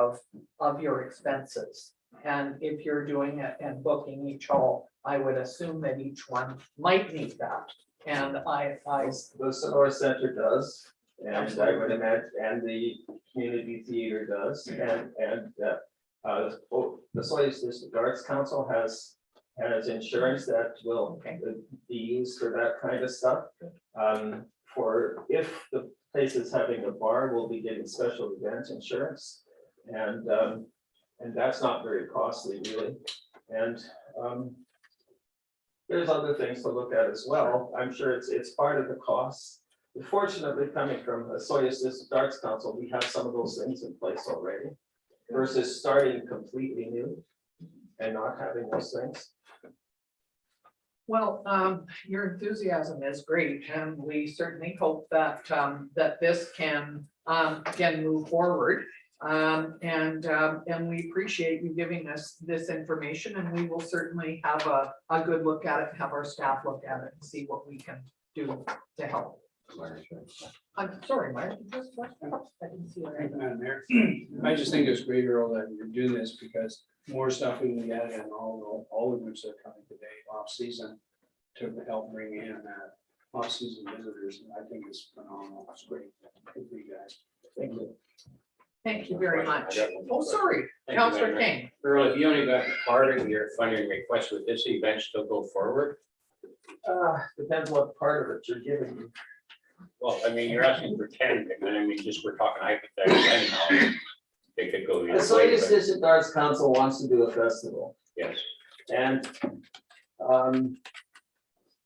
of your expenses. And if you're doing it and booking each hall, I would assume that each one might need that. And The Sonora Center does, and I would imagine, and the community theater does, and the Soyuz District Arts Council has insurance that will be used for that kind of stuff. For if the place is having a bar, we'll be getting special event insurance, and that's not very costly really. And there's other things to look at as well. I'm sure it's part of the cost. Fortunately, coming from the Soyuz District Arts Council, we have some of those things in place already, versus starting completely new and not having those things. Well, your enthusiasm is great, and we certainly hope that that this can move forward. And we appreciate you giving us this information, and we will certainly have a good look at it, have our staff look at it and see what we can do to help. I'm sorry, Mike. I didn't see Thank you, that. Madam Mayor. I just think it's great, Earl, that you're doing this because more stuff we can get and all the groups that are coming today off season to help bring in off season visitors. And I think it's phenomenal. It's great. Good for you guys. Thank you. Thank you very much. I got one Oh, more. sorry, Thank you, Councillor Mayor. King. Earl, if you only got part of your funding request, would this event still go forward? Depends what part of it you're giving me. Well, I mean, you're asking for 10, and I mean, just we're talking hypothetically anyhow. They could go The either way, Soyuz but District Arts Council wants to do a festival, yes. and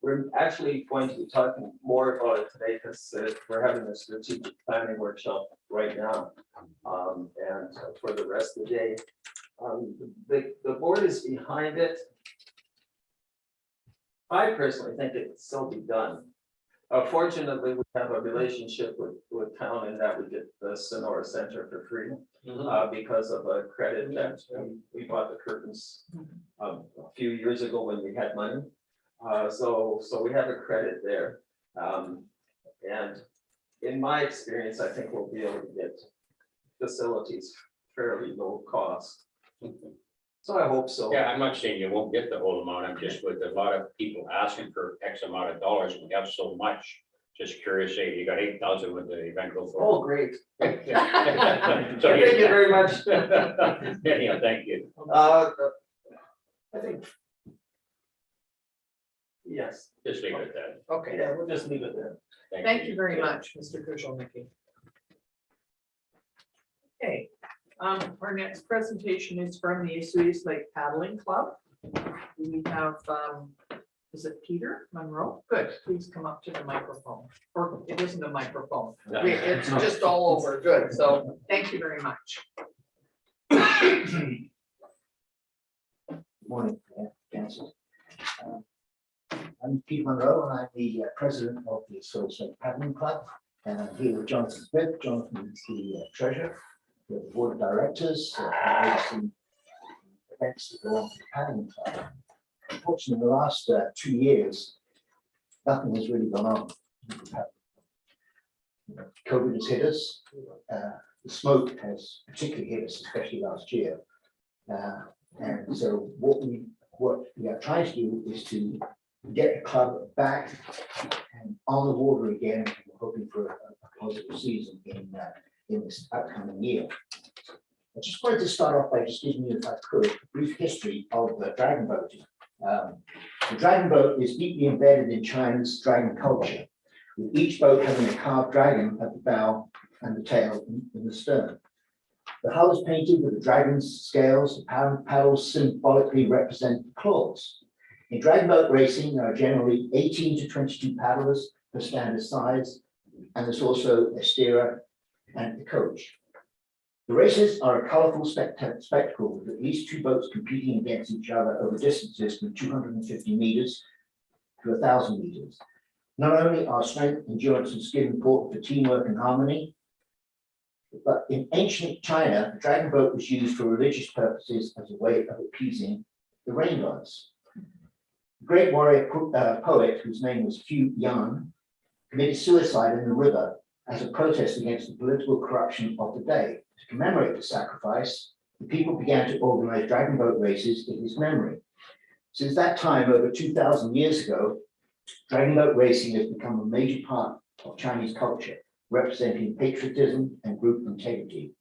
we're actually going to be talking more about it today because we're having a strategic planning workshop right now. And for the rest of the day, the board is behind it. I personally think it can still be done. Fortunately, we have a relationship with town in that we get the Sonora Center for free because of a credit that we bought the curtains a few years ago when we had money. So we have a credit there. And in my experience, I think we'll be able to get facilities fairly low cost. So I hope so. Yeah, I'm not saying you won't get the whole amount. I'm just with a lot of people asking for X amount of dollars. We have so much. Just curious, say you got 8,000 with the event go Oh, forward. great. Thank Thank you very much. Yeah, thank you. I think. Yes, Just leave it at that. Okay, yeah, we'll just leave it there. thank you very much, Mr. Kujalnicki. Okay, our next presentation is from the Osoyoos Lake Paddling Club. We have, is it Peter Monroe? Good, please come up to the microphone, or it isn't a microphone. It's just all over, good, so thank you very much. Morning, Council. I'm Pete Monroe, and I'm the president of the Osoyoos Lake Paddling Club. And I'm here with Jonathan Smith. Jonathan is the treasurer, the board of directors, overseeing events that belong to the paddling club. Unfortunately, in the last 2 years, nothing has really gone on. COVID has hit us. The smoke has particularly hit us, especially last year. And so what we are trying to do is to get the club back and on the water again. We're hoping for a positive season in this upcoming year. I just wanted to start off by just giving you, if I could, a brief history of dragon boating. The dragon boat is deeply embedded in China's dragon culture, with each boat having a carved dragon at the bow and the tail in the stern. The hull is painted with the dragon's scales. The paddles symbolically represent the claws. In dragon boat racing, there are generally 18 to 22 paddlers per standard size, and there's also a steerer and a coach. The races are a colorful spectacle with at least 2 boats competing against each other over distances from 250 meters to 1,000 meters. Not only are strength, endurance, and skill important for teamwork and harmony, but in ancient China, the dragon boat was used for religious purposes as a way of appeasing the rain gods. The great warrior poet, whose name was Fu Yan, committed suicide in the river as a protest against the political corruption of the day. To commemorate the sacrifice, the people began to organize dragon boat races in his memory. Since that time, over 2,000 years ago, dragon boat racing has become a major part of Chinese culture, representing patriotism and group integrity.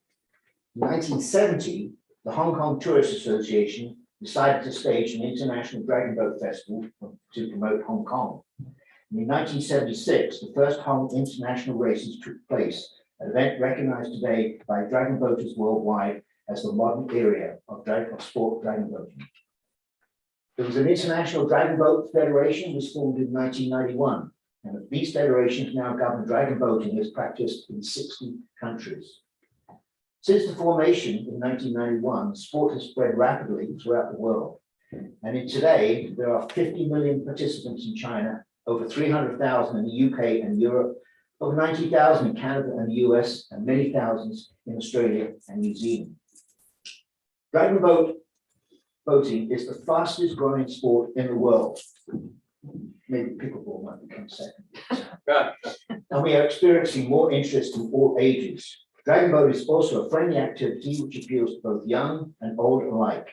In 1970, the Hong Kong Tourist Association decided to stage an international dragon boat festival to promote Hong Kong. And in 1976, the first Hong international races took place, an event recognized today by dragon boaters worldwide as the modern area of sport dragon boating. There was an International Dragon Boat Federation, was formed in 1991, and these federations now govern dragon boating as practiced in 60 countries. Since the formation in 1991, sport has spread rapidly throughout the world. And in today, there are 50 million participants in China, over 300,000 in the UK and Europe, over 90,000 in Canada and the US, and many thousands in Australia and New Zealand. Dragon boating is the fastest growing sport in the world. Maybe pickleball might become second. And we are experiencing more interest in all ages. Dragon boat is also a friendly activity which appeals to both young and old alike.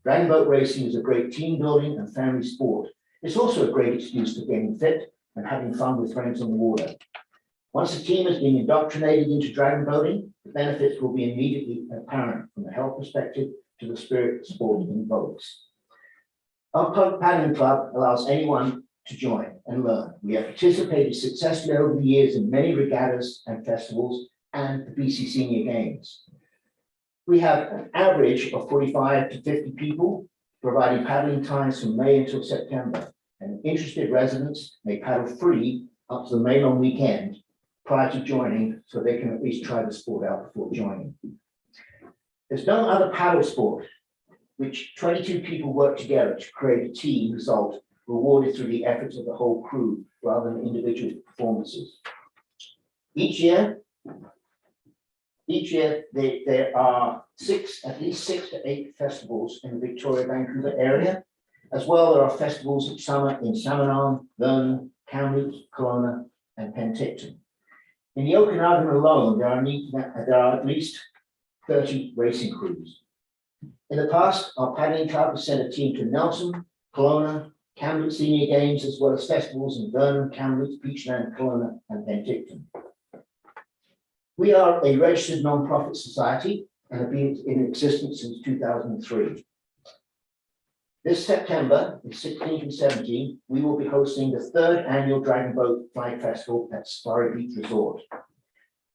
Dragon boat racing is a great team building and family sport. It's also a great excuse for getting fit and having fun with friends on the water. Once the team has been indoctrinated into dragon boating, the benefits will be immediately apparent from a health perspective to the spirit the sport invokes. Our paddling club allows anyone to join and learn. We have participated successfully over the years in many regattas and festivals and the BC Senior Games. We have an average of 45 to 50 people, providing paddling times from May until September. And interested residents may paddle free up to the May long weekend prior to joining, so they can at least try the sport out before joining. There's no other paddle sport which 22 people work together to create a team result rewarded through the efforts of the whole crew rather than individual performances. Each year there are at least six to eight festivals in the Victoria, Vancouver area. As well, there are festivals each summer in Salmon, Vernon, Kamloops, Kelowna, and Penticton. In the Okanagan alone, there are at least 30 racing crews. In the past, our paddling club has sent a team to Nelson, Kelowna, Kamloops Senior Games, as well as festivals in Vernon, Kamloops, Beachland, Kelowna, and Penticton. We are a registered non-profit society and have been in existence since 2003. This September, the 16th and 17th, we will be hosting the 3rd annual Dragon Boat Flag Festival at Safari Beach Resort.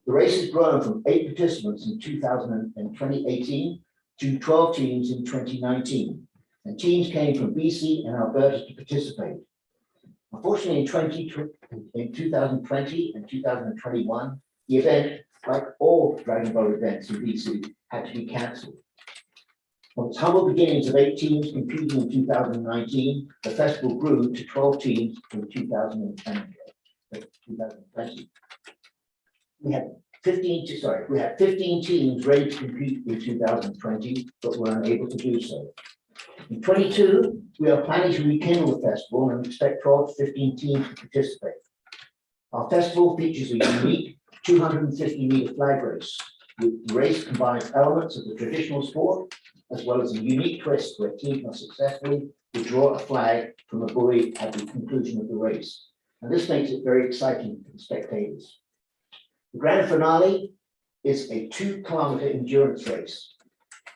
The race has grown from 8 participants in 2018 to 12 teams in 2019, and teams came from BC and Alberta to participate. Unfortunately, in 2020 and 2021, the event, like all Dragon Boat events in BC, had to be cancelled. From its humble beginnings of 8 teams competing in 2019, the festival grew to 12 teams in 2020. We had 15 teams ready to compete in 2020, but were unable to do so. In 22, we are planning to rekindle the festival and expect 12 to 15 teams to participate. Our festival features a unique 250-meter flag race. The race combines elements of the traditional sport, as well as a unique twist where teams must successfully withdraw a flag from a buoy at the conclusion of the race. And this makes it very exciting for the spectators. The grand finale is a 2-kilometer endurance race.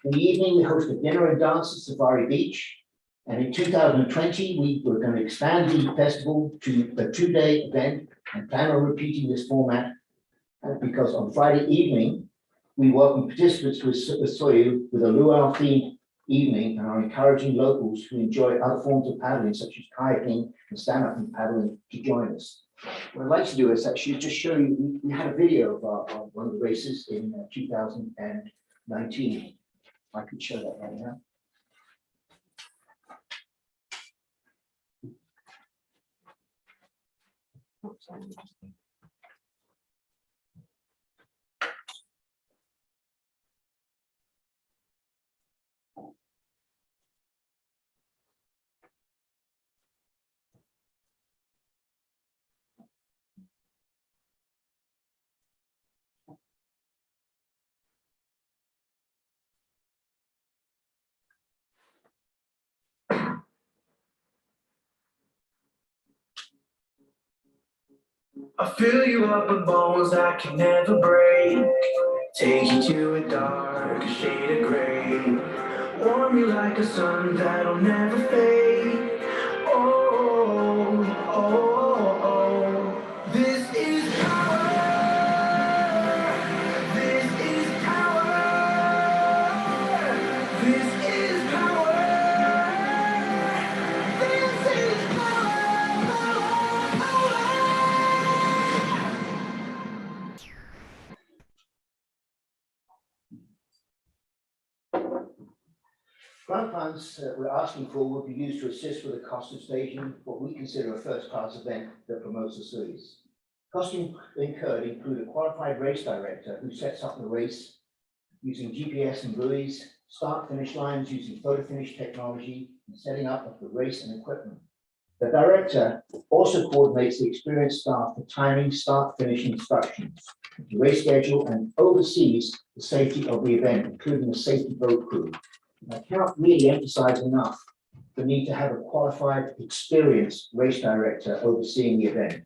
In the evening, we host a dinner and dance at Safari Beach. And in 2020, we were going to expand the festival to a 2-day event and plan on repeating this format because on Friday evening, we welcome participants to Soyu with a luau-themed evening and are encouraging locals who enjoy other forms of paddling, such as kayaking and stand-up paddling, to join us. What I'd like to do is actually just show you, we had a video of one of the races in 2019. I could show that right now. I fill you up with bones I can never break. Take you to a dark shade of gray. Warm you like a sun that'll never fade. Oh, oh, oh, oh. This is power. This is power. This is power. This is power, power, power. Grant funds we're asking for will be used to assist with the cost of staging what we consider a first-class event that promotes the series. Costs incurred include a qualified race director who sets up the race using GPS and buoys, start-finish lines using photo finish technology, and setting up of the race and equipment. The director also coordinates the experienced staff for timing, start-finish instructions, the race schedule, and oversees the safety of the event, including the safety boat crew. I cannot really emphasize enough the need to have a qualified, experienced race director overseeing the event.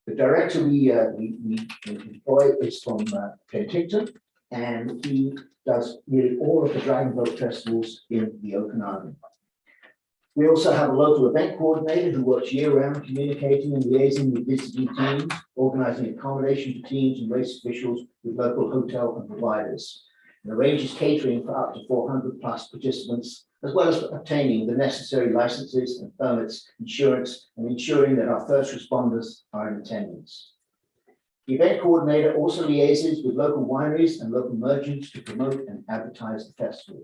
The director we employ is from Petition, and he does nearly all of the Dragon Boat festivals in the Okanagan. We also have a local event coordinator who works year-round communicating and liaising with visiting teams, organizing accommodation for teams and race officials with local hotel and providers, and arranges catering for up to 400+ participants, as well as obtaining the necessary licenses and permits, insurance, and ensuring that our first responders are in attendance. The event coordinator also liaises with local wineries and local merchants to promote and advertise the festival.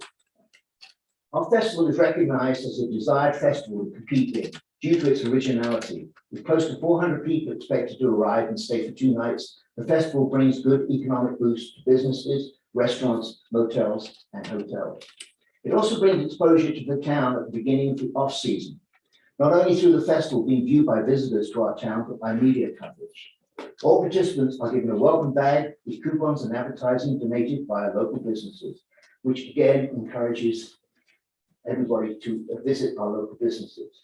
Our festival is recognized as a desired festival to compete in due to its originality. With close to 400 people expected to arrive and stay for 2 nights, the festival brings good economic boost to businesses, restaurants, motels, and hotels. It also brings exposure to the town at the beginning of the off-season, not only through the festival being viewed by visitors to our town, but by media coverage. All participants are given a welcome bag with coupons and advertising donated by local businesses, which again encourages everybody to visit our local businesses.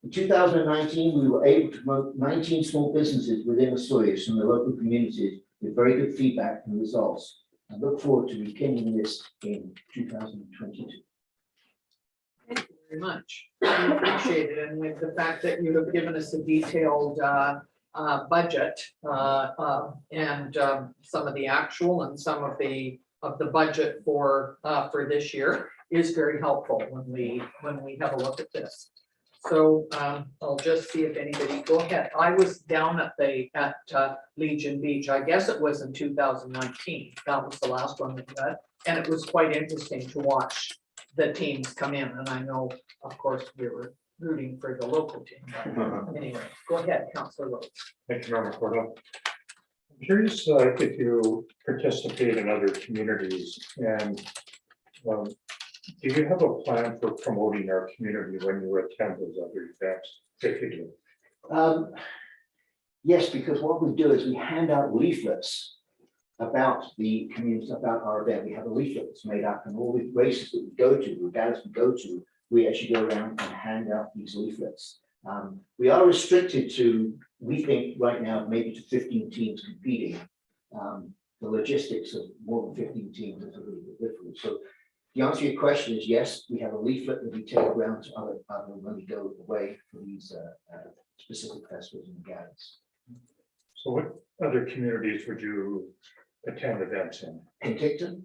In 2019, we were able to promote 19 small businesses within Osoyoos from the local communities with very good feedback and results. I look forward to rekindling this in 2022. Thank you very much. We appreciate it, and with the fact that you have given us a detailed budget and some of the actual and some of the budget for this year is very helpful when we have a look at this. So I'll just see if anybody, go ahead. I was down at Legion Beach. I guess it was in 2019. That was the last one that we had, and it was quite interesting to watch the teams come in. And I know, of course, we were rooting for the local team. But anyway, go ahead, Councillor Rhodes. Thank you, Member Cordo. I'm curious if you participate in other communities, and do you have a plan for promoting our community when you attend those other events? If you do. Yes, because what we do is we hand out leaflets about the community, about our event. We have a leaflet that's made up, and all the races that we go to, the regattas we go to, we actually go around and hand out these leaflets. We are restricted to, we think right now, maybe to 15 teams competing. The logistics of more than 15 teams is a little bit different. So the answer to your question is yes, we have a leaflet that we take around to other when we go away for these specific festivals and regattas. So what other communities would you attend events in? Penticton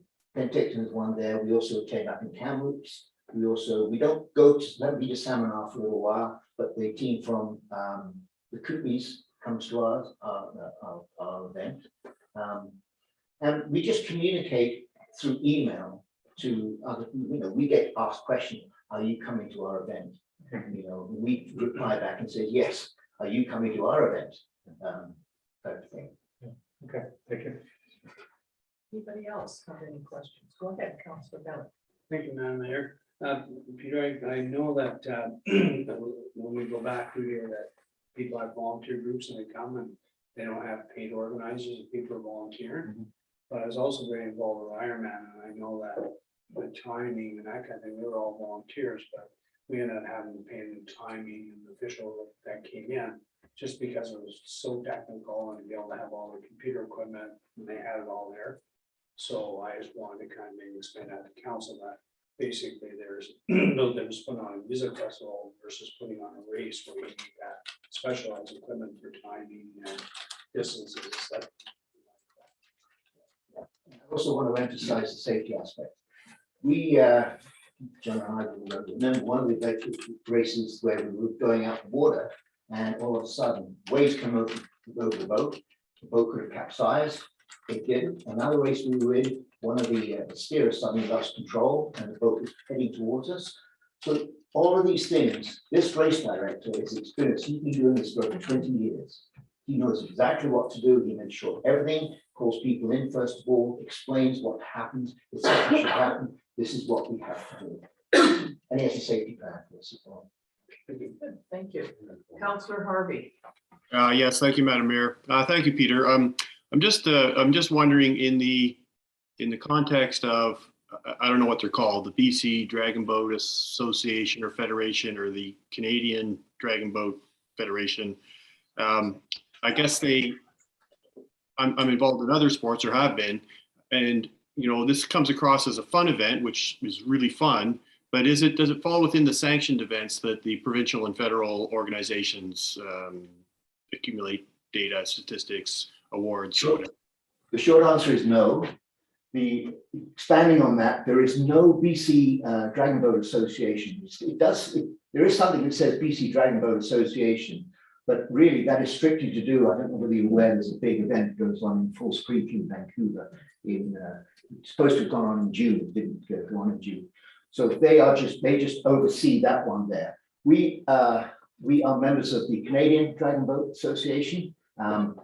is one there. We also attend up in Kamloops. We don't go to, let me just Salmonar for a little while, but the team from the Koopies comes to our event. And we just communicate through email to other, we get asked questions, are you coming to our event? We reply back and say, yes, are you coming to our event? Type of thing. Okay, thank you. Anybody else have any questions? Go ahead, Councillor Bennett. Thank you, Madam Mayor. Peter, I know that when we go back through here, that people have volunteer groups and they come and they don't have paid organizers and people are volunteering. But I was also very involved with Ironman, and I know that the timing and that kind of thing, they were all volunteers, but we ended up having to pay the timing and the official that came in just because it was so technical and to be able to have all the computer equipment and they had it all there. So I just wanted to kind of maybe explain that to council that basically there's no difference putting on a music festival versus putting on a race where you need that specialized equipment for timing and distances. I also want to emphasize the safety aspect. We, John and I remember one of the races where we were going out the water, and all of a sudden waves come over the boat. The boat could have capsized. It didn't. Another race we were in, one of the steerers suddenly lost control and the boat was heading towards us. So all of these things, this race director is experienced. He's been doing this for over 20 years. He knows exactly what to do. He makes sure everything, calls people in first of all, explains what happens, if something should happen, this is what we have to do. And he has a safety plan for us as well. Thank you. Councillor Harvey. Yes, thank you, Madam Mayor. Thank you, Peter. I'm just wondering in the context of I don't know what they're called, the BC Dragon Boat Association or Federation or the Canadian Dragon Boat Federation. I guess I'm involved in other sports or have been, and this comes across as a fun event, which is really fun. But does it fall within the sanctioned events that the provincial and federal organizations accumulate data, statistics, awards? Sure. The short answer is no. Expanding on that, there is no BC Dragon Boat Association. There is something that says BC Dragon Boat Association, but really that is strictly to do, I don't know whether you're aware, there's a big event that goes on in False Creek in Vancouver. It's supposed to have gone on in June, it didn't go on in June. So they just oversee that one there. We are members of the Canadian Dragon Boat Association, and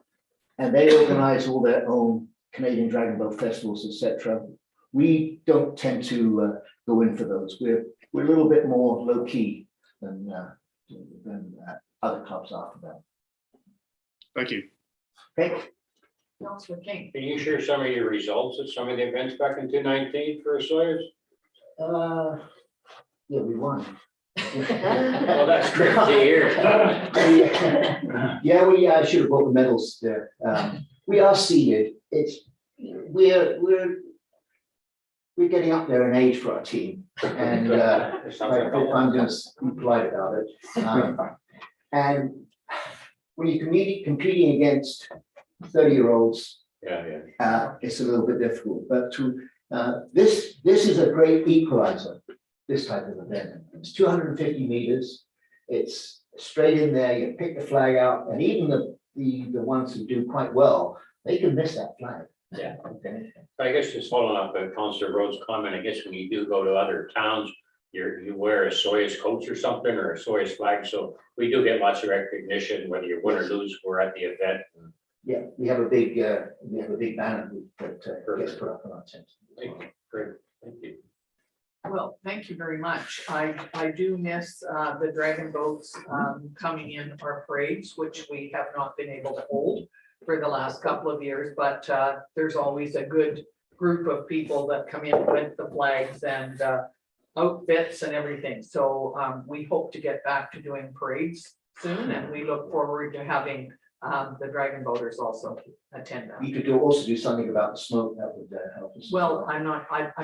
they organize all their own Canadian Dragon Boat festivals, etc. We don't tend to go in for those. We're a little bit more low key than other clubs are for that. Thank you. Okay. Councillor King. Can you share some of your results at some of the events back in 2019 for Sawyers? Yeah, we won. Well, that's great to hear. Yeah, I should have brought the medals there. We are seeded. We're getting up there in age for our team, and I'm just polite about it. And when you're competing against 30-year-olds, it's a little bit difficult. But this is a great equalizer. This type of event. It's 250 meters. It's straight in there. You pick the flag out, and even the ones who do quite well, they can miss that flag. Yeah. Okay. I guess just following up on Councillor Rhodes' comment, I guess when you do go to other towns, you wear a Sawyers coat or something, or a Sawyers flag. So we do get lots of recognition, whether you win or lose. We're at the event. Yeah, we have a big banner that gets put up on our tent. Great, thank you. Well, thank you very much. I do miss the dragon boats coming in our parades, which we have not been able to hold for the last couple of years, but there's always a good group of people that come in with the flags and outfits and everything. So we hope to get back to doing parades soon, and we look forward to having the dragon boaters also attend that. You could also do something about the smoke that would help us. Well, I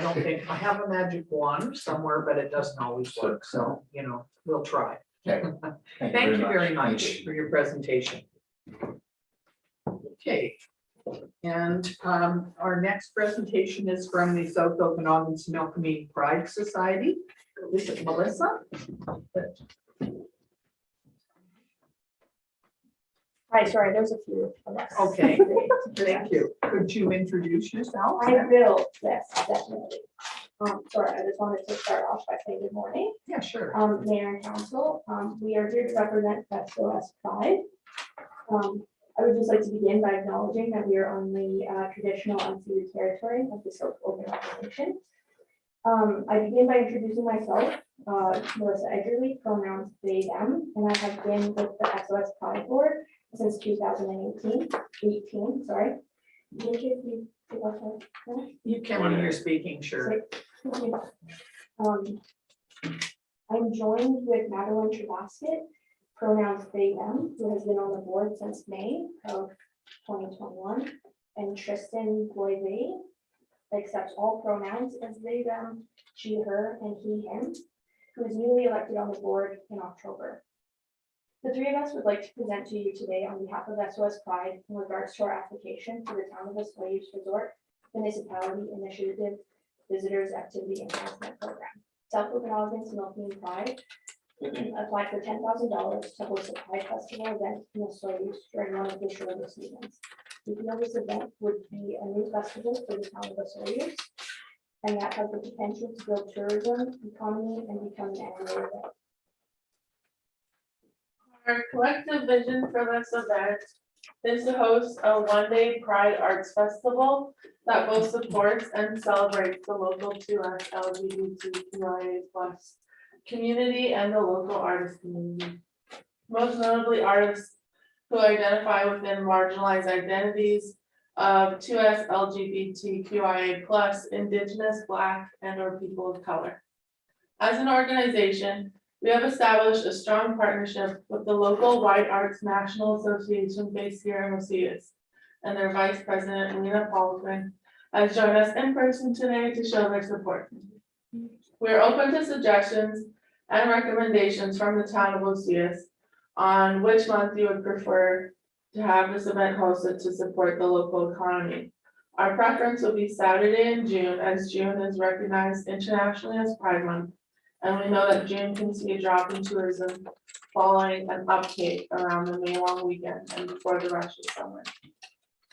don't think, I have a magic wand somewhere, but it doesn't always work. So, we'll try. Okay. Thank you very much for your presentation. Okay. And our next presentation is from the South Okanagan's Milkmead Pride Society. Is it Melissa? Hi, sorry, there's a few of us. Okay, thank you. Could you introduce yourself? I will, yes, definitely. Sorry, I just wanted to start off by saying good morning. Yeah, sure. Mayor and council, we are here to represent SOS Pride. I would just like to begin by acknowledging that we are on the traditional unceded territory of the South Okanagan Nation. I begin by introducing myself, Melissa Edgerly, pronouns they, them, and I have been with the SOS Pride Board since 2018, sorry. You can when you're speaking, sure. I'm joined with Madeline Travasket, pronouns they, them, who has been on the board since May of 2021, and Tristan Boyve accepts all pronouns as they, them, she, her, and he, him, who was newly elected on the board in October. The three of us would like to present to you today on behalf of SOS Pride in regards to our application for the Town of Osoyoos Resort Municipality Initiative Visitors Activity Enhancement Program. South Okanagan's Milkmead Pride applied for $10,000 to host a Pride Festival event in Osoyoos during one of the shorter seasons. We feel this event would be a new festival for the Town of Osoyoos, and that has the potential to build tourism, economy, and become an annual event. Our collective vision for this event is to host a one-day Pride Arts Festival that both supports and celebrates the local 2S LGBTQIA+ community and the local artist community. Most notably artists who identify within marginalized identities, of 2S LGBTQIA+, Indigenous, Black, and/or people of color. As an organization, we have established a strong partnership with the local White Arts National Association based here in Macias, and their Vice President, Lena Baldwin, has joined us in person today to show their support. We are open to suggestions and recommendations from the town of Macias on which month you would prefer to have this event hosted to support the local economy. Our preference would be Saturday in June, as June is recognized internationally as Pride Month. And we know that June can see a drop in tourism following an uptake around the May long weekend and before the rush of summer.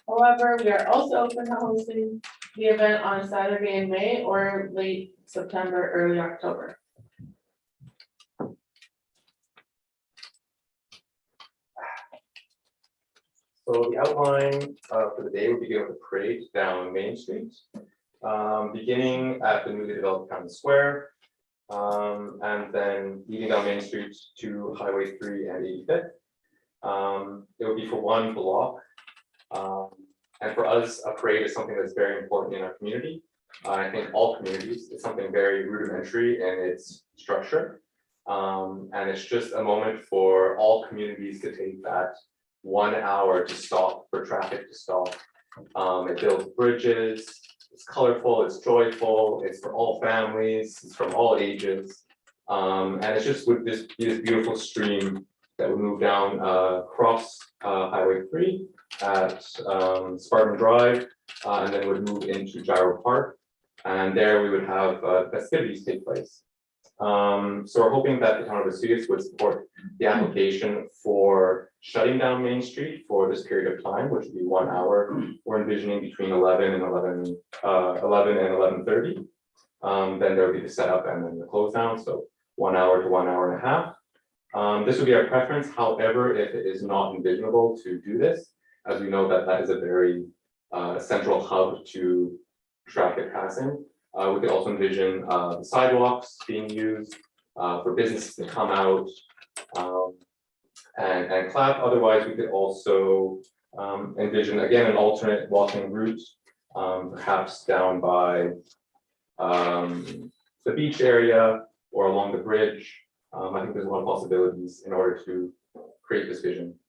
However, we are also open to hosting the event on Saturday in May or late September, early October. So the outline for the day would begin with a parade down Main Street, beginning at the newly developed County Square, and then leading down Main Street to Highway 3 and 85th. It would be for one block. And for us, a parade is something that's very important in our community. I think all communities, it's something very rudimentary in its structure. And it's just a moment for all communities to take that 1 hour to stop, for traffic to stop. It builds bridges, it's colorful, it's joyful, it's for all families, it's from all ages. And it's just with this beautiful stream that would move down across Highway 3 at Spartan Drive, and then would move into Gyro Park. And there we would have festivities take place. So we're hoping that the town of Vesuvius would support the application for shutting down Main Street for this period of time, which would be 1 hour. We're envisioning between 11 and 11:30. Then there would be the setup and then the close down, so 1 hour to 1 hour and a half. This would be our preference. However, if it is not envisionable to do this, as we know that that is a very central hub to traffic passing, we could also envision the sidewalks being used for businesses to come out and clap. Otherwise, we could also envision, again, an alternate walking route, perhaps down by the beach area or along the bridge. I think there's a lot of possibilities in order to create this vision.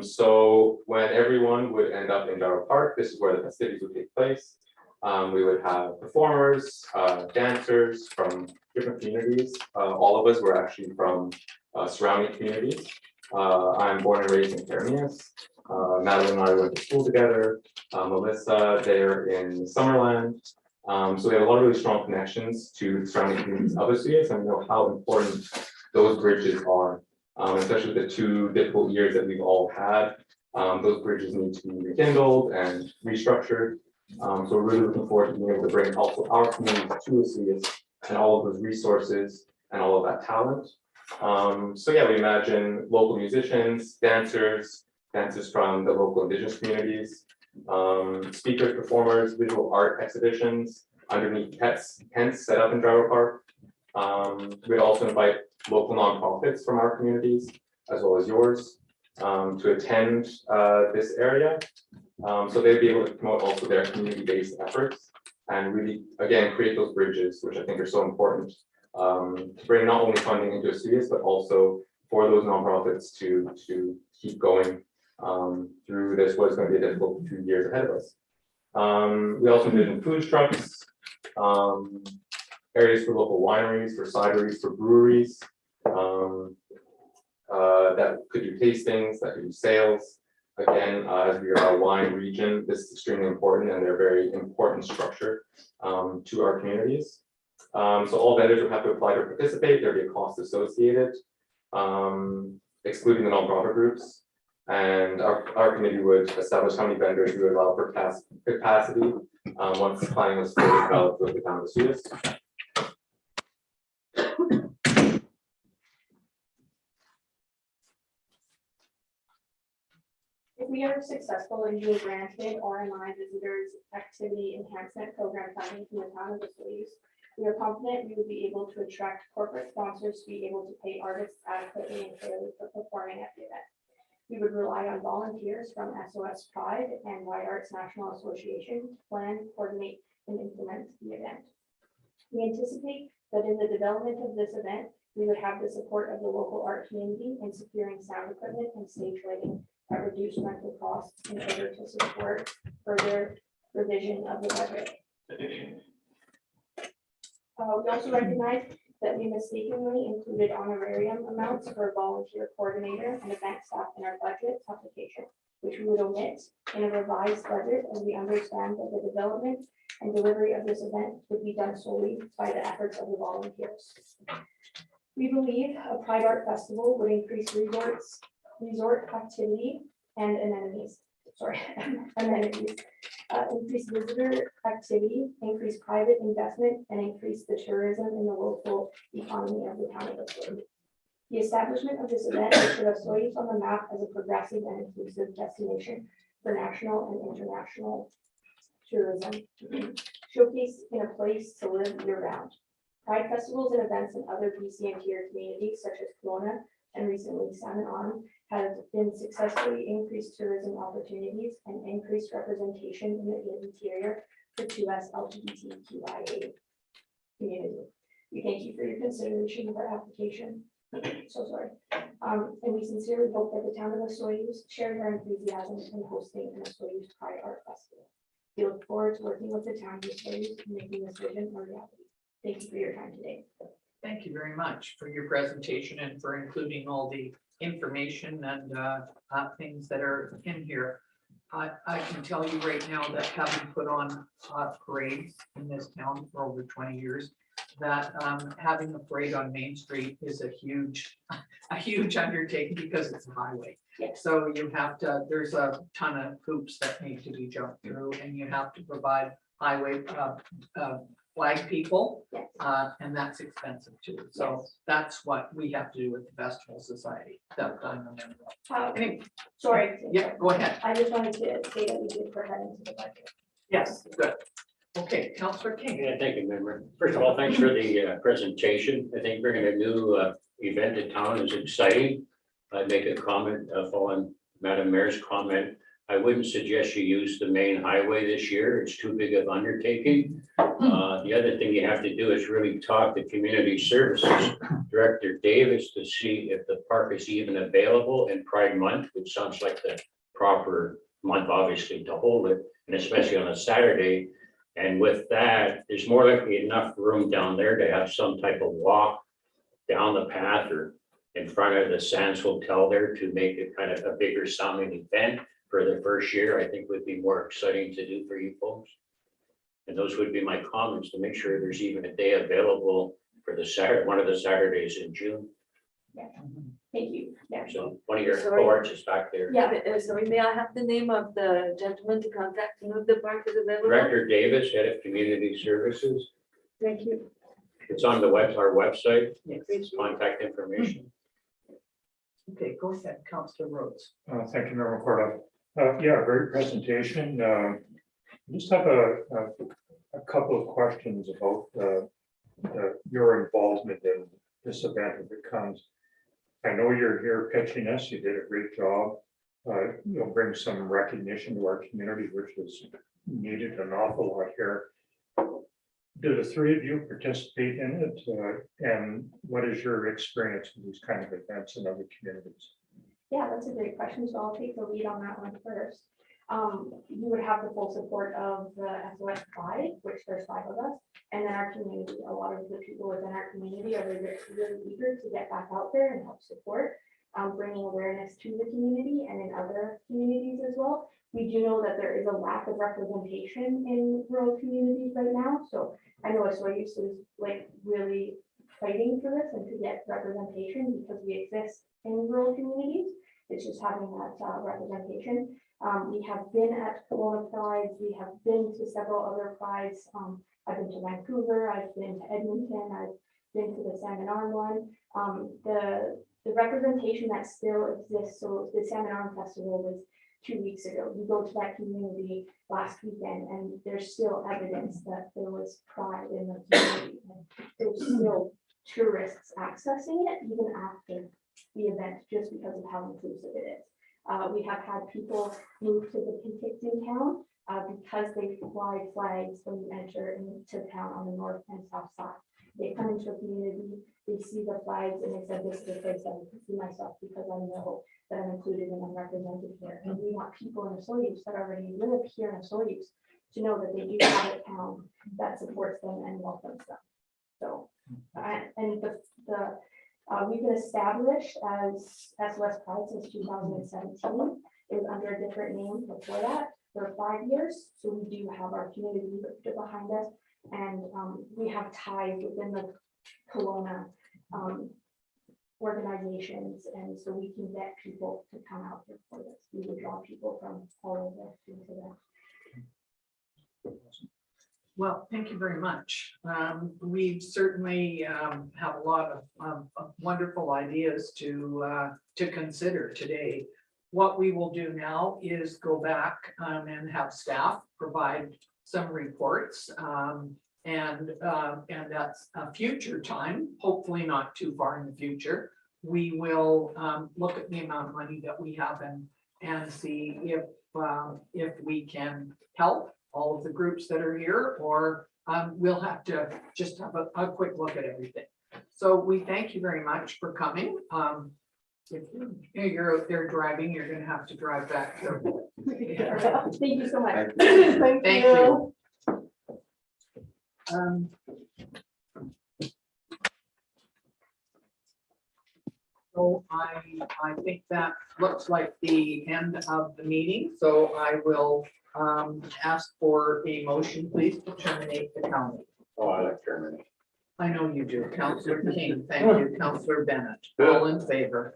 So when everyone would end up in Gyro Park, this is where the festivities would take place. We would have performers, dancers from different communities. All of us were actually from surrounding communities. I'm born and raised in Caramias. Madeline and I went to school together. Melissa, there in Summerland. So we have a lot of really strong connections to the surrounding communities of Vesuvius, and we know how important those bridges are, especially the 2 difficult years that we've all had. Those bridges need to be rekindled and restructured. So we're really looking forward to being able to bring also our communities to Vesuvius and all of those resources and all of that talent. So yeah, we imagine local musicians, dancers from the local Indigenous communities, speakers, performers, visual art exhibitions underneath tents set up in Gyro Park. We'd also invite local nonprofits from our communities, as well as yours, to attend this area. So they'd be able to promote also their community-based efforts and really, again, create those bridges, which I think are so important to bring not only funding into Vesuvius, but also for those nonprofits to keep going through this, what is going to be a difficult 2 years ahead of us. We also envision food trucks, areas for local wineries, for cideries, for breweries, that could do tastings, that could do sales. Again, as we are a wine region, this is extremely important and they're very important structure to our communities. So all vendors would have to apply to participate. There'd be a cost associated, excluding the nonprofit groups. And our committee would establish how many vendors we would allow per capacity once planning was fully developed with the town of Vesuvius. If we are successful in being granted RMI Visitors Activity Enhancement Program funding from the town of Vesuvius, we are confident we will be able to attract corporate sponsors to be able to pay artists adequately and fairly for performing at the event. We would rely on volunteers from SOS Pride and White Arts National Association to plan, coordinate, and implement the event. We anticipate that in the development of this event, we would have the support of the local art community in securing sound equipment and stage lighting at reduced rental costs in order to support further revision of the budget. We also recognize that we mistakenly included honorarium amounts for volunteer coordinator and event staff in our budget application, which we would omit in a revised budget, as we understand that the development and delivery of this event would be done solely by the efforts of the volunteers. We believe a Pride Art Festival would increase resort activity and amenities, increase visitor activity, increase private investment, and increase the tourism in the local economy of the town of Osoyoos. The establishment of this event would put Osoyoos on the map as a progressive and inclusive destination for national and international tourism, showcase in a place to live year-round. Pride festivals and events in other BC interior communities such as Kelowna and recently Salmon Arm have been successfully increased tourism opportunities and increased representation in the interior for 2S LGBTQIA community. We thank you for your consideration of our application. So sorry. And we sincerely hope that the town of Osoyoos shares our enthusiasm in hosting an Osoyoos Pride Art Festival. We look forward to working with the town of Osoyoos and making this vision a reality. Thank you for your time today. Thank you very much for your presentation and for including all the information and things that are in here. I can tell you right now that having put on parades in this town for over 20 years, that having a parade on Main Street is a huge undertaking because it's a highway. So you have to, there's a ton of hoops that need to be jumped through, and you have to provide highway flag people, and that's expensive too. So that's what we have to do with the Festival Society. That I'm a member of. Anyway, Sorry. Yeah, go ahead. I just wanted to say that we did put that into the budget. Yes, good. Okay, Councillor King. Yeah, thank you, member. First of all, thanks for the presentation. I think bringing a new event to town is exciting. I'd make a comment following Madam Mayor's comment. I wouldn't suggest you use the main highway this year. It's too big of undertaking. The other thing you have to do is really talk to Community Services Director Davis to see if the park is even available in Pride Month, which sounds like the proper month, obviously, to hold it, and especially on a Saturday. And with that, there's more likely enough room down there to have some type of walk down the path or in front of the Sands Hotel there to make it kind of a bigger sounding event for the first year. I think would be more exciting to do for you folks. And those would be my comments, to make sure there's even a day available for the Saturday, one of the Saturdays in June. Yeah, thank you. Yeah. So one of your Sorry. cohorts is back there. Yeah, sorry, may I have the name of the gentleman to contact, if the park is available? Director Davis, Head of Community Services. Thank you. It's on our website. Yes. It's contact information. Okay, go ahead, Councillor Rhodes. Thank you, Member Corda. Yeah, great presentation. I just have a couple of questions about your involvement in this event if it comes. I know you're here pitching us. You did a great job. You'll bring some recognition to our community, which is needed an awful lot here. Do the three of you participate in it? And what is your experience with these kind of events in other communities? Yeah, that's a great question. So I'll take the lead on that one first. You would have the full support of the SOS Pride, which there's 5 of us, and then our community. A lot of the people within our community are really eager to get back out there and help support, bringing awareness to the community and in other communities as well. We do know that there is a lack of representation in rural communities right now. So I know Osoyoos is like really fighting for this and to get representation because we exist in rural communities. It's just having that representation. We have been at Kelowna Pride. We have been to several other prides. I've been to Vancouver. I've been to Edmonton. I've been to the Salmon Arm one. The representation that still exists. So the Salmon Arm Festival was 2 weeks ago. You go to that community last weekend, and there's still evidence that there was pride in the community. And there's still tourists accessing it even after the event, just because of how inclusive it is. We have had people move to the Petition town because they fly flags when you enter into town on the north and south side. They come into a community, they see the flags, and they said, this is the place I can see myself because I know that I'm included and I'm represented here. And we want people in Osoyoos that already live here in Osoyoos to know that they do have a town that supports them and welcomes them. So, we've been established as SOS Pride since 2017. It was under a different name before that for 5 years. So we do have our community behind us, and we have ties within the Kelowna organizations, and so we can get people to come out here for this. We would draw people from all over into that. Well, thank you very much. We certainly have a lot of wonderful ideas to consider today. What we will do now is go back and have staff provide some reports. And that's a future time, hopefully not too far in the future. We will look at the amount of money that we have and see if we can help all of the groups that are here, or we'll have to just have a quick look at everything. So we thank you very much for coming. If you're out there driving, you're gonna have to drive back. So. Thank you so much. Thank you. So I think that looks like the end of the meeting, so I will ask for a motion, please, to terminate the county. Oh, I like terminate. I know you do. Councillor King, thank you. Councillor Bennett, all in favor.